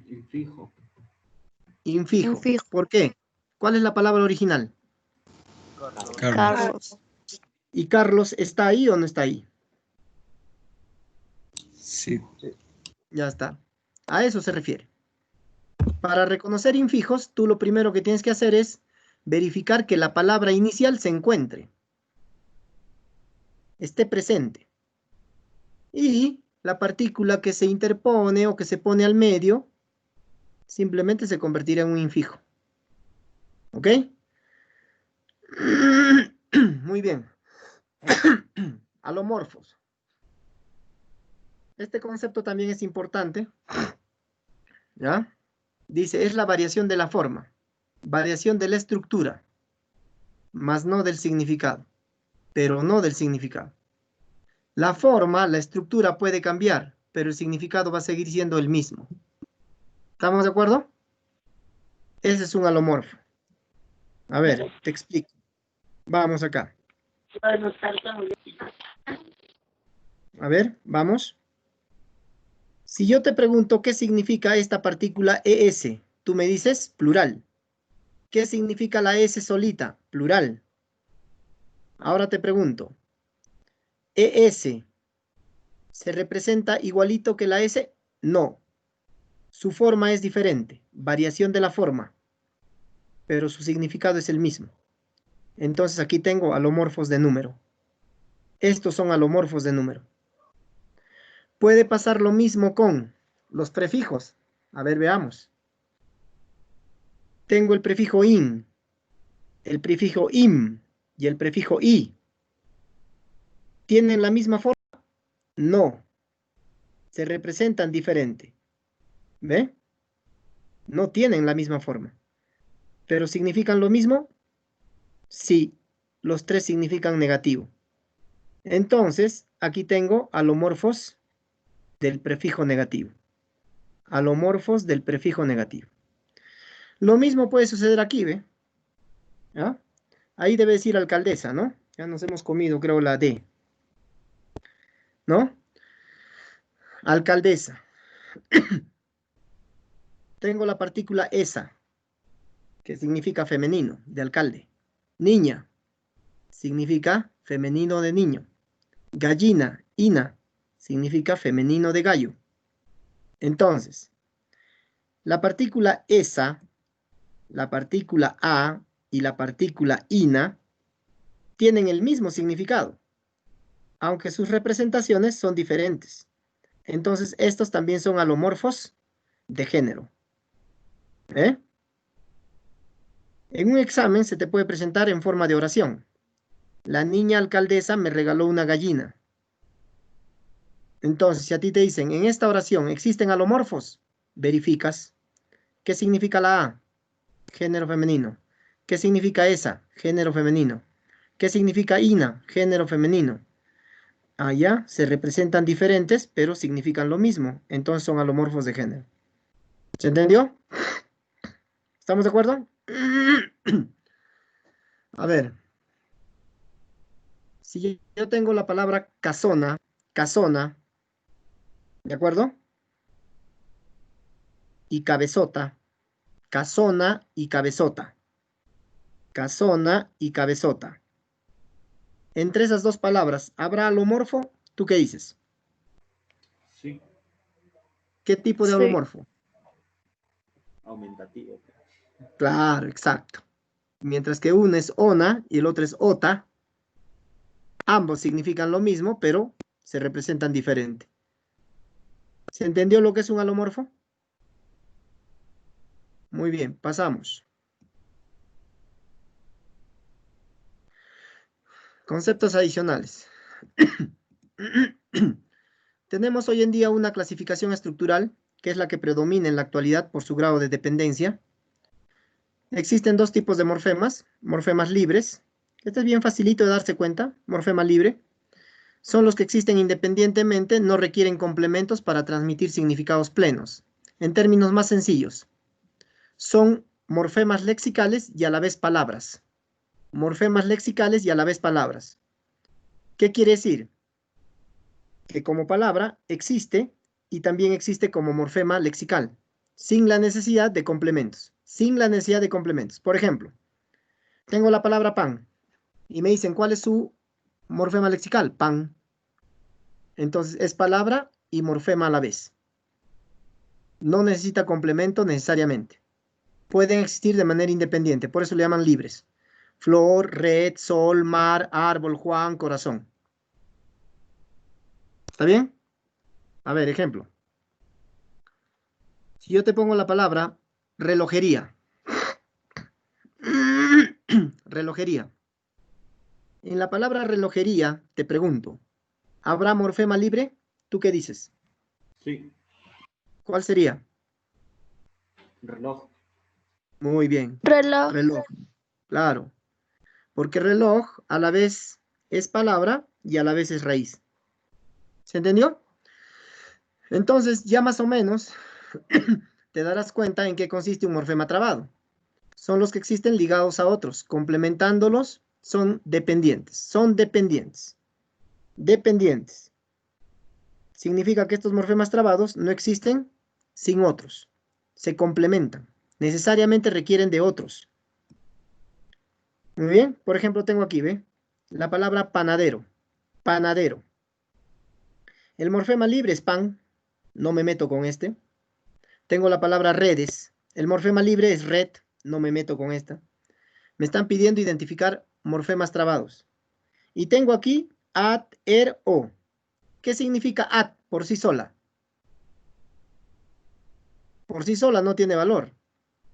Infijo. Infijo. Infijo. ¿Por qué? ¿Cuál es la palabra original? Carlos. Carlos. ¿Y Carlos está ahí o no está ahí? Sí. Ya está. A eso se refiere. Para reconocer infijos, tú lo primero que tienes que hacer es verificar que la palabra inicial se encuentre. Esté presente. Y la partícula que se interpone o que se pone al medio simplemente se convertirá en un infijo. ¿Ok? Muy bien. Alomorfos. Este concepto también es importante. ¿Ya? Dice, es la variación de la forma, variación de la estructura, más no del significado, pero no del significado. La forma, la estructura puede cambiar, pero el significado va a seguir siendo el mismo. ¿Estamos de acuerdo? Ese es un alomorfo. A ver, te explico. Vamos acá. A ver, vamos. Si yo te pregunto qué significa esta partícula ES, tú me dices plural. ¿Qué significa la S solita? Plural. Ahora te pregunto, ¿ES se representa igualito que la S? No. Su forma es diferente, variación de la forma, pero su significado es el mismo. Entonces aquí tengo alomorfos de número. Estos son alomorfos de número. Puede pasar lo mismo con los prefijos. A ver, veamos. Tengo el prefijo in, el prefijo im y el prefijo i. ¿Tienen la misma forma? No. Se representan diferente. ¿Ve? No tienen la misma forma. ¿Pero significan lo mismo? Sí. Los tres significan negativo. Entonces, aquí tengo alomorfos del prefijo negativo. Alomorfos del prefijo negativo. Lo mismo puede suceder aquí, ¿ve? ¿Ah? Ahí debe decir alcaldesa, ¿no? Ya nos hemos comido, creo, la D. ¿No? Alcaldesa. Tengo la partícula esa, que significa femenino, de alcalde. Niña, significa femenino de niño. Gallina, ina, significa femenino de gallo. Entonces, la partícula esa, la partícula a y la partícula ina tienen el mismo significado, aunque sus representaciones son diferentes. Entonces, estos también son alomorfos de género. ¿Eh? En un examen se te puede presentar en forma de oración. La niña alcaldesa me regaló una gallina. Entonces, si a ti te dicen, en esta oración existen alomorfos, verificas. ¿Qué significa la A? Género femenino. ¿Qué significa esa? Género femenino. ¿Qué significa ina? Género femenino. Allá se representan diferentes, pero significan lo mismo. Entonces son alomorfos de género. ¿Se entendió? ¿Estamos de acuerdo? A ver. Si yo tengo la palabra casona, casona, ¿de acuerdo? Y cabezota, casona y cabezota. Casona y cabezota. Entre esas dos palabras, ¿habrá alomorfo? ¿Tú qué dices? Sí. ¿Qué tipo de Sí. alomorfo? Aumentativo. Claro, exacto. Mientras que uno es ona y el otro es ota, ambos significan lo mismo, pero se representan diferente. ¿Se entendió lo que es un alomorfo? Muy bien, pasamos. Conceptos adicionales. Tenemos hoy en día una clasificación estructural, que es la que predomina en la actualidad por su grado de dependencia. Existen dos tipos de morfemas libres. Este es bien facilito de darse cuenta, morfema libre. Son los que existen independientemente, no requieren complementos para transmitir significados plenos. En términos más sencillos, son morfemas lexicales y a la vez palabras. Morfemas lexicales y a la vez palabras. ¿Qué quiere decir? Que como palabra existe y también existe como morfema lexical, sin la necesidad de complementos. Sin la necesidad de complementos. Por ejemplo, tengo la palabra pan y me dicen cuál es su morfema lexical, pan. Entonces es palabra y morfema a la vez. No necesita complemento necesariamente. Pueden existir de manera independiente, por eso le llaman libres. Flor, red, sol, mar, árbol, Juan, corazón. ¿Está bien? A ver, ejemplo. Si yo te pongo la palabra relojería. Relojería. En la palabra relojería, te pregunto, ¿habrá morfema libre? ¿Tú qué dices? Sí. ¿Cuál sería? Reloj. Muy bien. Reloj. Reloj. Claro. Porque reloj a la vez es palabra y a la vez es raíz. ¿Se entendió? Entonces, ya más o menos te darás cuenta en qué consiste un morfema trabado. Son los que existen ligados a otros. Complementándolos, son dependientes. Son dependientes. Dependientes. Significa que estos morfemas trabados no existen sin otros. Se complementan. Necesariamente requieren de otros. Muy bien. Por ejemplo, tengo aquí, ¿ve? La palabra panadero. Panadero. El morfema libre es pan. No me meto con este. Tengo la palabra redes. El morfema libre es red. No me meto con esta. Me están pidiendo identificar morfemas trabados. Y tengo aquí at, er, o. ¿Qué significa at por sí sola? Por sí sola no tiene valor.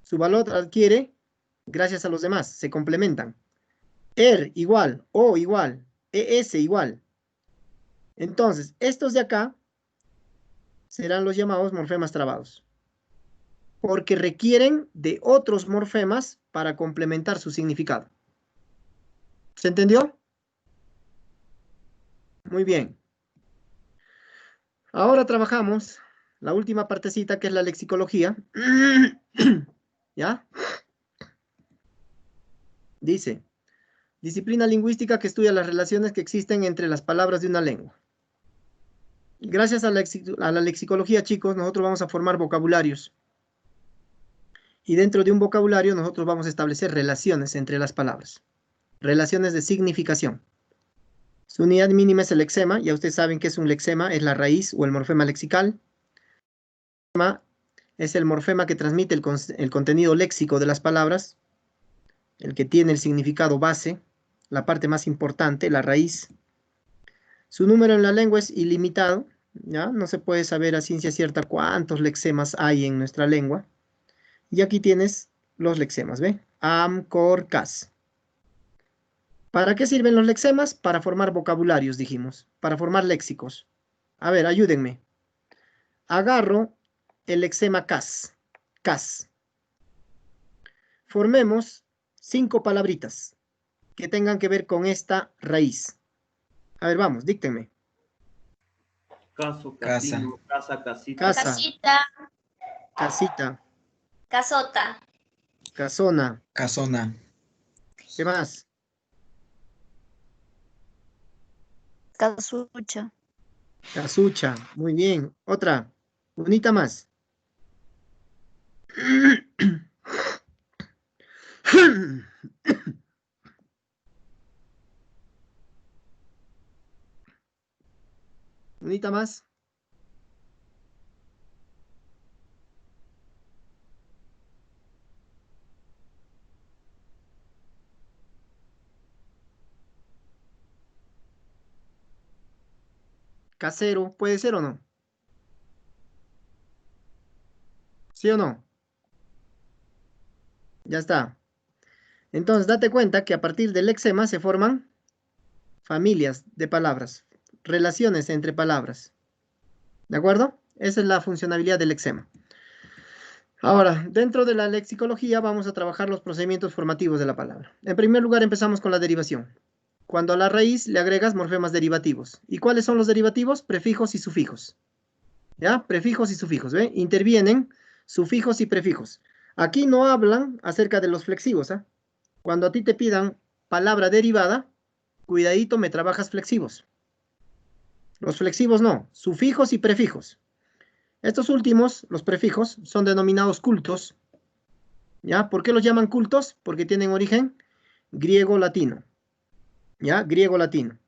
Su valor adquiere gracias a los demás. Se complementan. Er igual, o igual, es igual. Entonces, estos de acá serán los llamados morfemas trabados. Porque requieren de otros morfemas para complementar su significado. ¿Se entendió? Muy bien. Ahora trabajamos la última partecita que es la lexicología. ¿Ya? Dice, disciplina lingüística que estudia las relaciones que existen entre las palabras de una lengua. Gracias a la lexicología, chicos, nosotros vamos a formar vocabularios. Y dentro de un vocabulario nosotros vamos a establecer relaciones entre las palabras. Relaciones de significación. Su unidad mínima es el lexema. Ya ustedes saben que es un lexema, es la raíz o el morfema lexical. El lexema es el morfema que transmite el contenido léxico de las palabras, el que tiene el significado base, la parte más importante, la raíz. Su número en la lengua es ilimitado, ¿ya? No se puede saber a ciencia cierta cuántos lexemas hay en nuestra lengua. Y aquí tienes los lexemas, ¿ve? Am, cor, cas. ¿Para qué sirven los lexemas? Para formar vocabularios, dijimos, para formar léxicos. A ver, ayúdenme. Agarro el lexema cas. Cas. Formemos 5 palabritas que tengan que ver con esta raíz. A ver, vamos, díctenme. Caso, Casa. casino, casa, casita. Casa. Casita. Casita. Casota. Casona. Casona. ¿Qué más? Casucha. Casucha. Muy bien. Otra. Unita más. Unita más. Casero. ¿Puede ser o no? ¿Sí o no? Ya está. Entonces, date cuenta que a partir del lexema se forman familias de palabras, relaciones entre palabras. ¿De acuerdo? Esa es la funcionalidad del lexema. Ahora, dentro de la lexicología vamos a trabajar los procedimientos formativos de la palabra. En primer lugar, empezamos con la derivación. Cuando a la raíz le agregas morfemas derivativos. ¿Y cuáles son los derivativos? Prefijos y sufijos. ¿Ya? Prefijos y sufijos, ¿ve? Intervienen sufijos y prefijos. Aquí no hablan acerca de los flexivos, ¿ah? Cuando a ti te pidan palabra derivada, cuidadito, me trabajas flexivos. Los flexivos no, sufijos y prefijos. Estos últimos, los prefijos, son denominados cultos. ¿Ya? ¿Por qué los llaman cultos? Porque tienen origen griego-latino. ¿Ya? Griego-latino.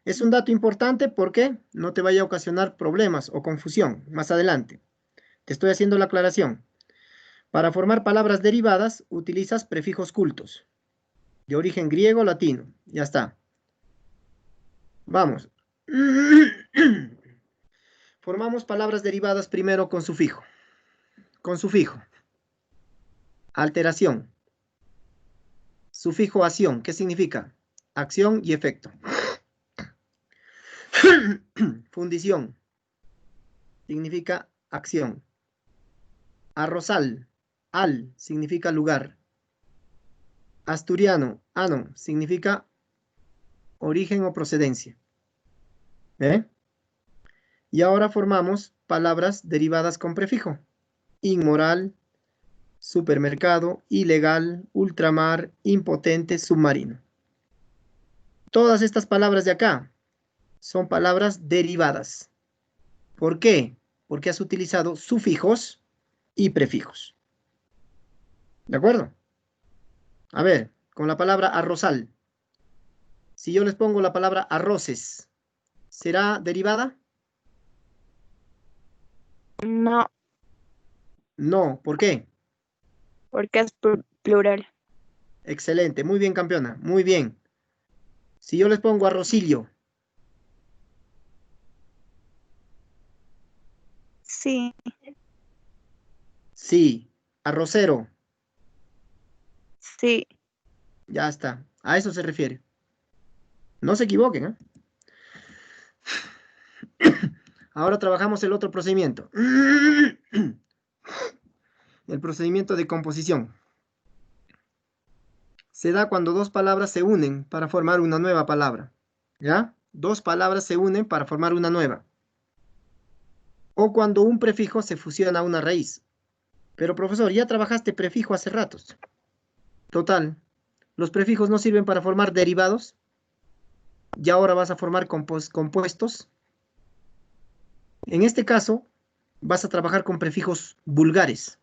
Es un dato importante porque no te vaya a ocasionar problemas o confusión más adelante. Te estoy haciendo la aclaración. Para formar palabras derivadas, utilizas prefijos cultos. De origen griego-latino. Ya está. Vamos. Formamos palabras derivadas primero con sufijo. Con sufijo. Alteración. Sufijo acción. ¿Qué significa? Acción y efecto. Fundición. Significa acción. Arrozal. Al significa lugar. Asturiano. Ano significa origen o procedencia. ¿Eh? Y ahora formamos palabras derivadas con prefijo. Inmoral, supermercado, ilegal, ultramar, impotente, submarino. Todas estas palabras de acá son palabras derivadas. ¿Por qué? Porque has utilizado sufijos y prefijos. ¿De acuerdo? A ver, con la palabra arrozal. Si yo les pongo la palabra arroces, ¿será derivada? No, No. ¿Por qué? porque es plural. Excelente. Muy bien, campeona. Muy bien. Si yo les pongo arrocillo. Sí, Sí. Arrocero. sí. Ya está. A eso se refiere. No se equivoquen, ¿eh? Ahora trabajamos el otro procedimiento. El procedimiento de composición. Se da cuando dos palabras se unen para formar una nueva palabra. ¿Ya? Dos palabras se unen para formar una nueva. O cuando un prefijo se fusiona a una raíz. Pero profesor, ya trabajaste prefijo hace ratos. Total, los prefijos no sirven para formar derivados. Y ahora vas a formar compuestos. En este caso, vas a trabajar con prefijos vulgares.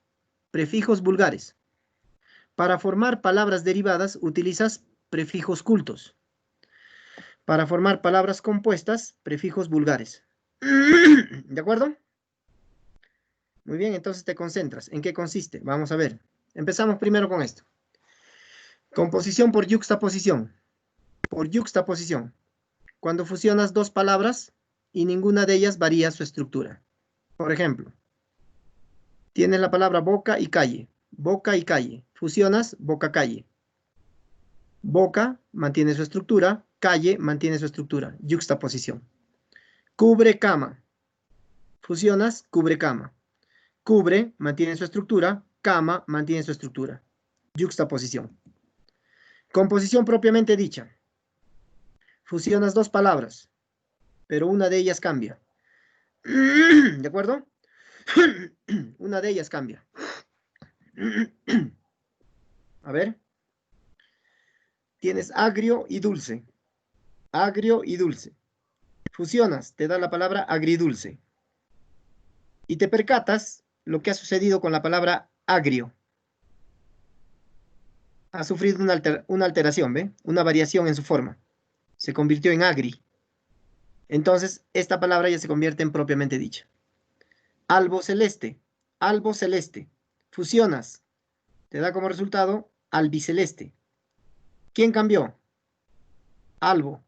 Prefijos vulgares. Para formar palabras derivadas, utilizas prefijos cultos. Para formar palabras compuestas, prefijos vulgares. ¿De acuerdo? Muy bien, entonces te concentras. ¿En qué consiste? Vamos a ver. Empezamos primero con esto. Composición por yuxtaposición. Por yuxtaposición. Cuando fusionas dos palabras y ninguna de ellas varía su estructura. Por ejemplo, tienes la palabra boca y calle. Boca y calle. Fusionas boca-calle. Boca mantiene su estructura, calle mantiene su estructura. Yuxtaposición. Cubre cama. Fusionas cubre cama. Cubre mantiene su estructura, cama mantiene su estructura. Yuxtaposición. Composición propiamente dicha. Fusionas dos palabras, pero una de ellas cambia. ¿De acuerdo? Una de ellas cambia. A ver. Tienes agrio y dulce. Agrio y dulce. Fusionas, te da la palabra agridulce. Y te percatas lo que ha sucedido con la palabra agrio. Ha sufrido una alteración, ¿ve? Una variación en su forma. Se convirtió en agri. Entonces, esta palabra ya se convierte en propiamente dicha. Albo celeste. Albo celeste. Fusionas. Te da como resultado albiceleste. ¿Quién cambió? Albo.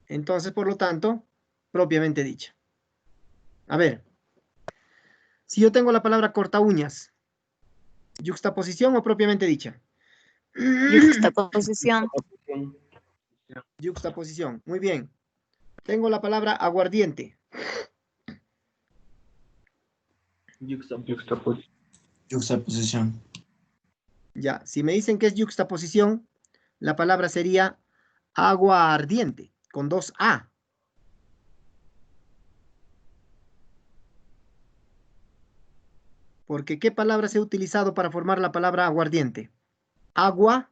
Entonces, por lo tanto, propiamente dicha. A ver. Si yo tengo la palabra corta uñas, ¿yuxtaposición o propiamente dicha? Yuxtaposición. Yuxtaposición. Muy bien. Tengo la palabra aguardiente. Yuxtaposición. Ya, si me dicen que es yuxtaposición, la palabra sería agua ardiente, con 2 A. Porque ¿qué palabra se ha utilizado para formar la palabra aguardiente? Agua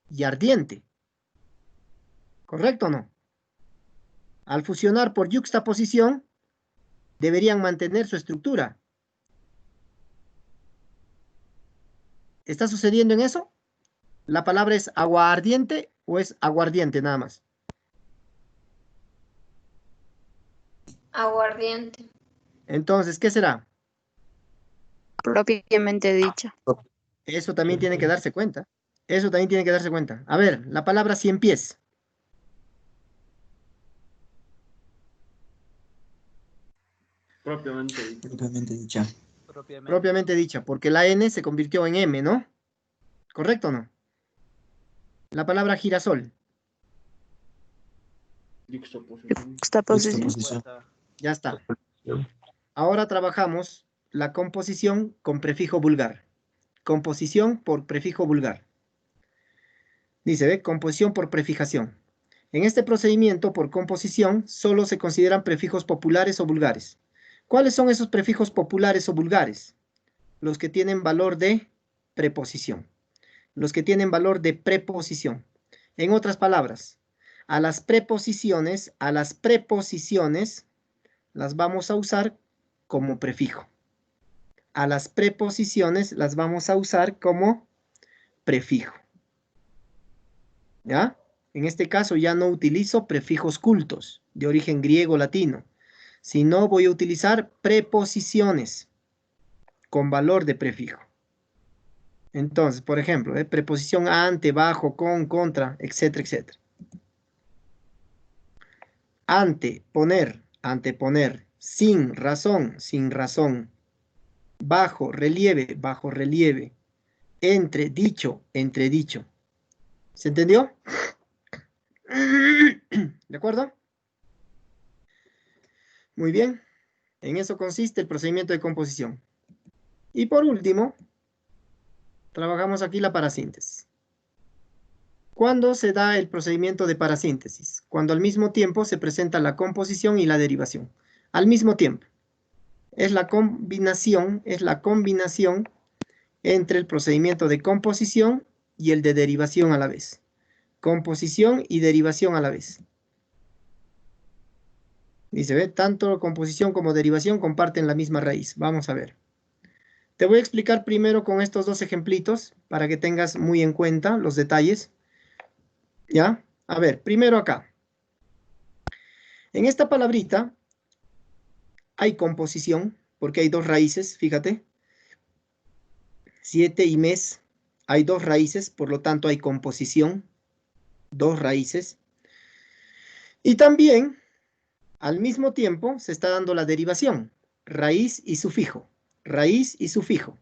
y ardiente. ¿Correcto o no? Al fusionar por yuxtaposición, deberían mantener su estructura. ¿Está sucediendo en eso? ¿La palabra es agua ardiente o es aguardiente nada más? Aguardiente. Entonces, ¿qué será? Propiamente dicha. Eso también tiene que darse cuenta. Eso también tiene que darse cuenta. A ver, la palabra cien pies. Propiamente dicha. Propiamente dicha, porque la N se convirtió en M, ¿no? ¿Correcto o no? La palabra girasol. Yuxtaposición. Yuxtaposición. Ya está. Ahora trabajamos la composición con prefijo vulgar. Composición por prefijo vulgar. Dice, ¿ve? Composición por prefijación. En este procedimiento por composición solo se consideran prefijos populares o vulgares. ¿Cuáles son esos prefijos populares o vulgares? Los que tienen valor de preposición. Los que tienen valor de preposición. En otras palabras, a las preposiciones las vamos a usar como prefijo. A las preposiciones las vamos a usar como prefijo. ¿Ya? En este caso ya no utilizo prefijos cultos de origen griego o latino, sino voy a utilizar preposiciones con valor de prefijo. Entonces, por ejemplo, preposición ante, bajo, con, contra, etcétera, etcétera. Ante, poner, anteponer, sin razón, bajo relieve, entredicho. ¿Se entendió? ¿De acuerdo? Muy bien. En eso consiste el procedimiento de composición. Y por último, trabajamos aquí la parasíntesis. ¿Cuándo se da el procedimiento de parasíntesis? Cuando al mismo tiempo se presenta la composición y la derivación. Al mismo tiempo. Es la combinación entre el procedimiento de composición y el de derivación a la vez. Composición y derivación a la vez. Dice, ¿ve? Tanto composición como derivación comparten la misma raíz. Vamos a ver. Te voy a explicar primero con estos dos ejemplitos para que tengas muy en cuenta los detalles. ¿Ya? A ver, primero acá. En esta palabrita hay composición, porque hay dos raíces, fíjate. 7 y mes, hay dos raíces, por lo tanto hay composición. Dos raíces. Y también, al mismo tiempo, se está dando la derivación. Raíz y sufijo. Raíz y sufijo.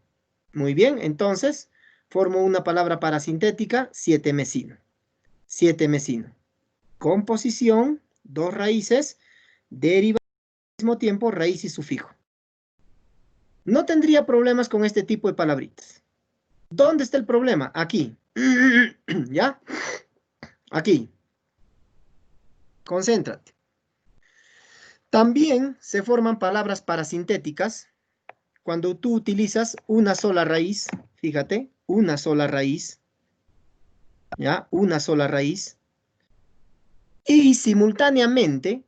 Muy bien, entonces, formo una palabra parasintética, 7 mesino. 7 mesino. Composición, dos raíces, derivación al mismo tiempo, raíz y sufijo. No tendría problemas con este tipo de palabritas. ¿Dónde está el problema? Aquí. ¿Ya? Aquí. Concéntrate. También se forman palabras parasintéticas cuando tú utilizas una sola raíz, fíjate, una sola raíz, ¿ya? Una sola raíz. Y simultáneamente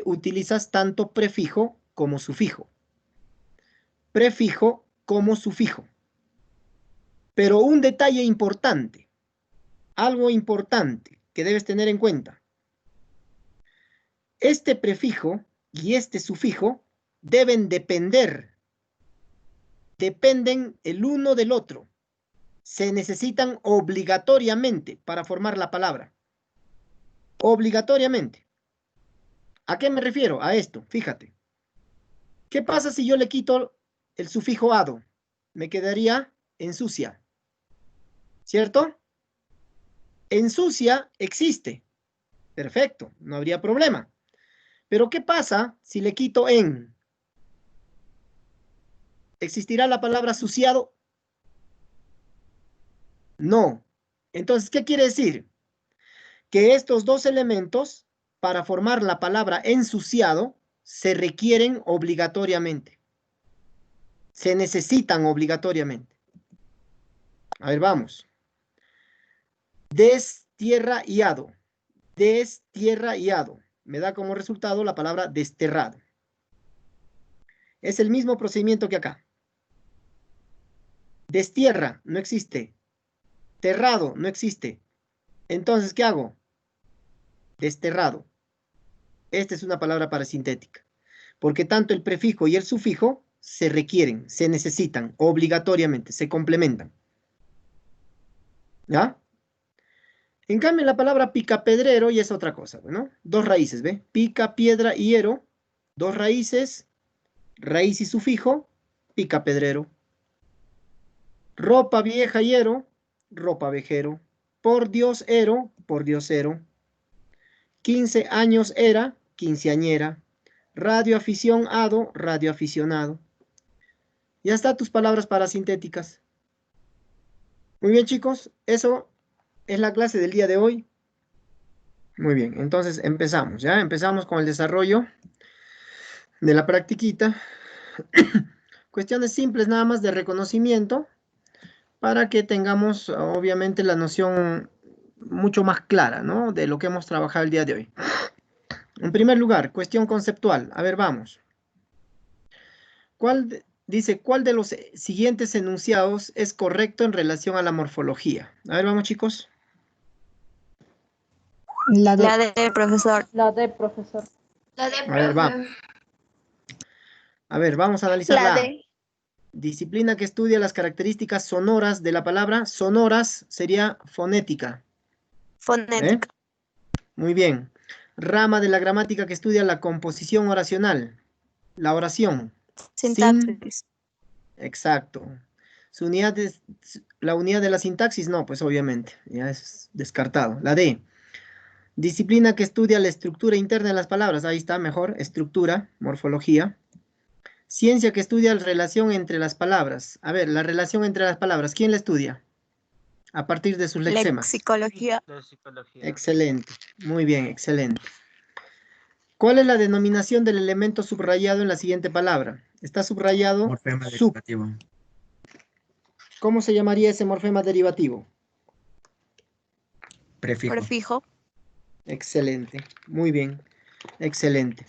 utilizas tanto prefijo como sufijo. Prefijo como sufijo. Pero un detalle importante, algo importante que debes tener en cuenta. Este prefijo y este sufijo deben depender. Dependen el uno del otro. Se necesitan obligatoriamente para formar la palabra. Obligatoriamente. ¿A qué me refiero? A esto, fíjate. ¿Qué pasa si yo le quito el sufijo ado? Me quedaría ensucia. ¿Cierto? Ensucia existe. Perfecto, no habría problema. Pero ¿qué pasa si le quito en? ¿Existirá la palabra suciado? No. Entonces, ¿qué quiere decir? Que estos dos elementos, para formar la palabra ensuciado, se requieren obligatoriamente. Se necesitan obligatoriamente. A ver, vamos. Destierrado. Destierrado. Me da como resultado la palabra desterrado. Es el mismo procedimiento que acá. Destierra, no existe. Terrado, no existe. Entonces, ¿qué hago? Desterrado. Esta es una palabra parasintética. Porque tanto el prefijo y el sufijo se requieren, se necesitan obligatoriamente, se complementan. ¿Ya? En cambio, la palabra picapedrero ya es otra cosa, ¿no? Dos raíces, ¿ve? Pica, piedra y ero. Dos raíces, raíz y sufijo, picapedrero. Ropa vieja y ero, ropa vejero. Por Dios ero, por diosero. 15 años era, quinceañera. Radioafición ado, radioaficionado. Ya está tus palabras parasintéticas. Muy bien, chicos, eso es la clase del día de hoy. Muy bien, entonces empezamos, ¿ya? Empezamos con el desarrollo de la practiquita. Cuestiones simples nada más de reconocimiento para que tengamos obviamente la noción mucho más clara, ¿no? De lo que hemos trabajado el día de hoy. En primer lugar, cuestión conceptual. A ver, vamos. Dice, ¿cuál de los siguientes enunciados es correcto en relación a la morfología? A ver, vamos, chicos. La D, profesor. La de profesor. A ver, vamos. A ver, vamos a analizar la A. Disciplina que estudia las características sonoras de la palabra. Sonoras sería fonética. Fonética. Muy bien. Rama de la gramática que estudia la composición oracional. La oración. Sintaxis. Exacto. La unidad de la sintaxis, no, pues obviamente, ya es descartado. La D. Disciplina que estudia la estructura interna de las palabras. Ahí está, mejor. Estructura, morfología. Ciencia que estudia la relación entre las palabras. A ver, la relación entre las palabras, ¿quién la estudia? A partir de sus lexemas. Lexicología. Excelente, muy bien, excelente. ¿Cuál es la denominación del elemento subrayado en la siguiente palabra? Está subrayado Morfema sub. derivativo. ¿Cómo se llamaría ese morfema derivativo? Prefijo. Prefijo. Excelente, muy bien, excelente.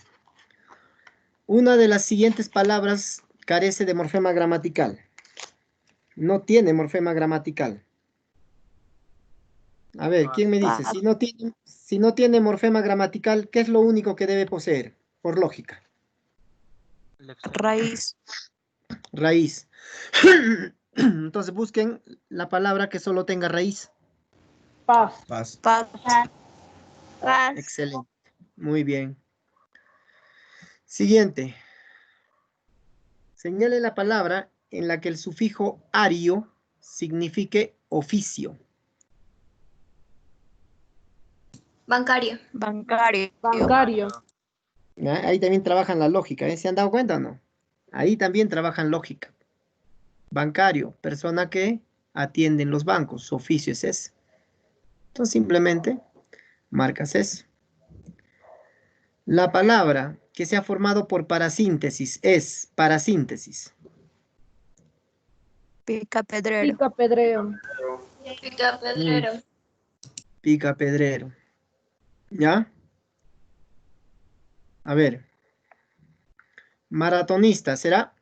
Una de las siguientes palabras carece de morfema gramatical. No tiene morfema gramatical. A ver, ¿quién me dice? Si no tiene morfema gramatical, ¿qué es lo único que debe poseer? Por lógica. Raíz. Raíz. Entonces busquen la palabra que solo tenga raíz. Paz. Paz. Paz. Excelente. Muy bien. Siguiente. Señale la palabra en la que el sufijo ario signifique oficio. Bancario. Bancario. Bancario. Ahí también trabajan la lógica, ¿eh? ¿Se han dado cuenta o no? Ahí también trabajan lógica. Bancario, persona que atiende en los bancos, su oficio es ese. Entonces simplemente marcas eso. La palabra que se ha formado por parasíntesis es parasíntesis. Picapedrero. Picapedreo. Picapedrero. Picapedrero. ¿Ya? A ver. Maratonista, ¿será?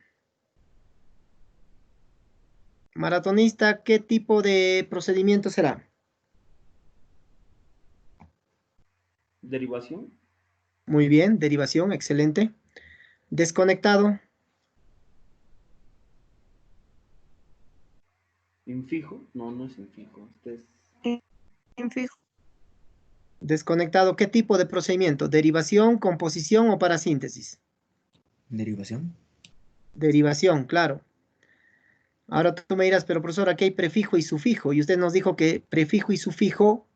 Maratonista, ¿qué tipo de procedimiento será? Derivación. Muy bien, derivación, excelente. Desconectado, Infijo. No, no es infijo. Este es Infijo. desconectado, ¿qué tipo de procedimiento? ¿Derivación, composición o parasíntesis? Derivación. Derivación, claro. Ahora tú me dirás, pero profesor, aquí hay prefijo y sufijo, y usted nos dijo que prefijo y sufijo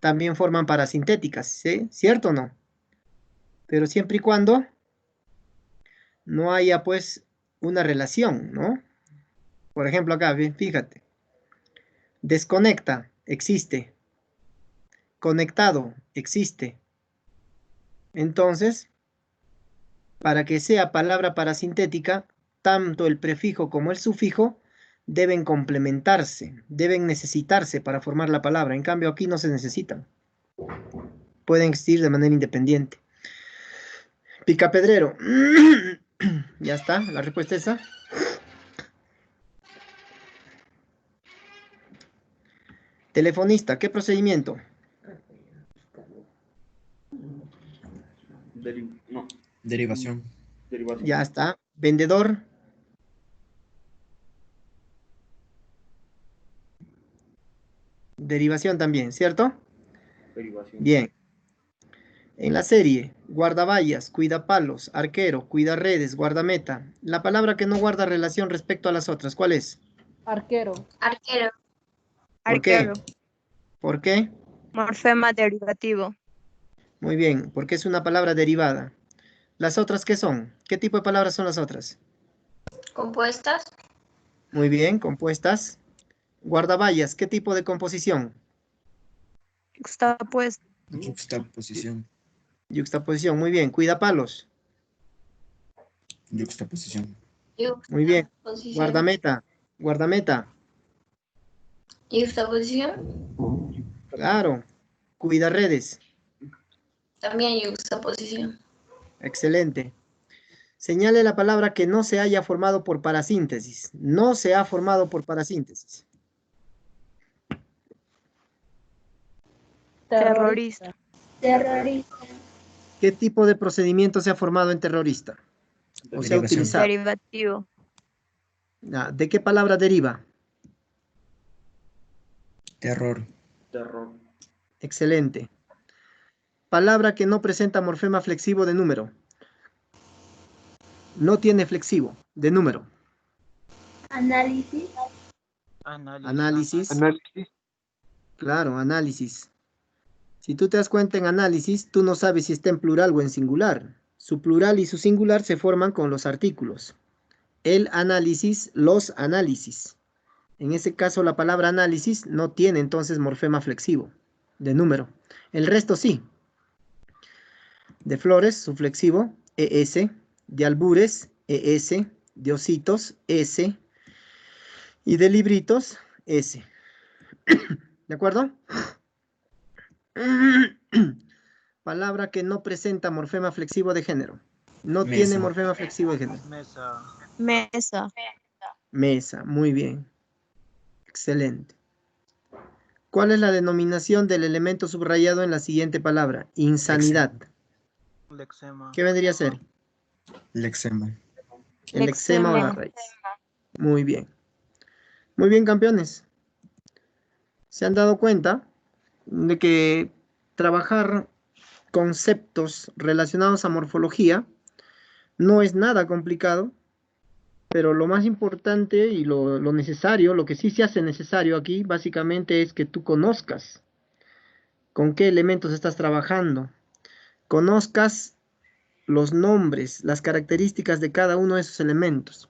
también forman parasintéticas, ¿sí? ¿Cierto o no? Pero siempre y cuando no haya, pues, una relación, ¿no? Por ejemplo, acá, fíjate. Desconecta, existe. Conectado, existe. Entonces, para que sea palabra parasintética, tanto el prefijo como el sufijo deben complementarse, deben necesitarse para formar la palabra. En cambio, aquí no se necesitan. Pueden existir de manera independiente. Picapedrero. Ya está, la respuesta es esa. Telefonista, ¿qué procedimiento? no. Derivación. Derivación. Ya está. Vendedor. Derivación también, ¿cierto? Derivación. Bien. En la serie, guardaballas, cuidapalos, arquero, cuidarredes, guardameta. La palabra que no guarda relación respecto a las otras, ¿cuál es? Arquero. Arquero. ¿Por qué? Arquero. ¿Por qué? Morfema derivativo. Muy bien, porque es una palabra derivada. ¿Las otras qué son? ¿Qué tipo de palabras son las otras? Compuestas. Muy bien, compuestas. Guardaballas, ¿qué tipo de composición? Juxtapuesto. Yuxtaposición. Yuxtaposición, muy bien. Cuidapalos, Yuxtaposición. muy bien. Juxtaposición. Guardameta, guardameta, Juxtaposición. claro. Cuidarredes, También juxtaposición. excelente. Señale la palabra que no se haya formado por parasíntesis. No se ha formado por parasíntesis. Terrorista. Terrorista. ¿Qué tipo de procedimiento se ha formado en terrorista? O se ha Derivación. utilizado. Derivativo. ¿De qué palabra deriva? Terror. Terror. Excelente. Palabra que no presenta morfema flexivo de número. No tiene flexivo de número. Análisis. Análisis. Claro, análisis. Si tú te das cuenta en análisis, tú no sabes si está en plural o en singular. Su plural y su singular se forman con los artículos. El análisis, los análisis. En ese caso, la palabra análisis no tiene entonces morfema flexivo de número. El resto sí. De flores, su flexivo, ES. De albures, ES. De ositos, S. Y de libritos, S. ¿De acuerdo? Palabra que no presenta morfema flexivo de género. No Mesa. tiene morfema flexivo de género. Mesa. Mesa. Mesa, muy bien. Excelente. ¿Cuál es la denominación del elemento subrayado en la siguiente palabra? Insanidad. Lexema. ¿Qué vendría a ser? Lexema. El eczema o la Lexema. raíz. Muy bien. Muy bien, campeones. ¿Se han dado cuenta de que trabajar conceptos relacionados a morfología no es nada complicado? Pero lo más importante y lo necesario, lo que sí se hace necesario aquí, básicamente es que tú conozcas con qué elementos estás trabajando, conozcas los nombres, las características de cada uno de esos elementos,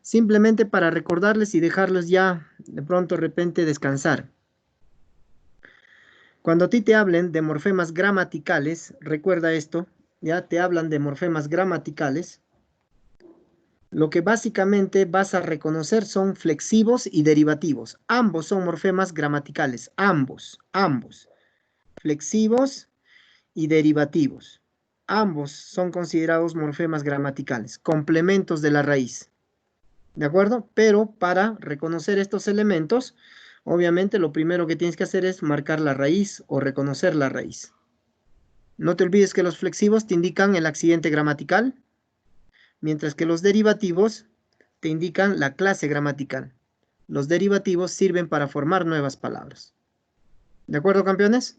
simplemente para recordarles y dejarlos ya de pronto de repente descansar. Cuando a ti te hablen de morfemas gramaticales, recuerda esto, ya te hablan de morfemas gramaticales, lo que básicamente vas a reconocer son flexivos y derivativos. Ambos son morfemas gramaticales, ambos. Flexivos y derivativos. Ambos son considerados morfemas gramaticales, complementos de la raíz. ¿De acuerdo? Pero para reconocer estos elementos, obviamente lo primero que tienes que hacer es marcar la raíz o reconocer la raíz. No te olvides que los flexivos te indican el accidente gramatical, mientras que los derivativos te indican la clase gramatical. Los derivativos sirven para formar nuevas palabras. ¿De acuerdo, campeones?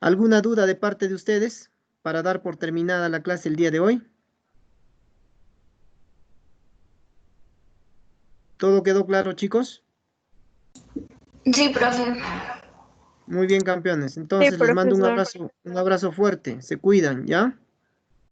¿Alguna duda de parte de ustedes para dar por terminada la clase el día de hoy? ¿Todo quedó claro, chicos? Sí, profe. Muy bien, campeones. Entonces les mando un profesor. abrazo fuerte. Se cuidan, ¿ya?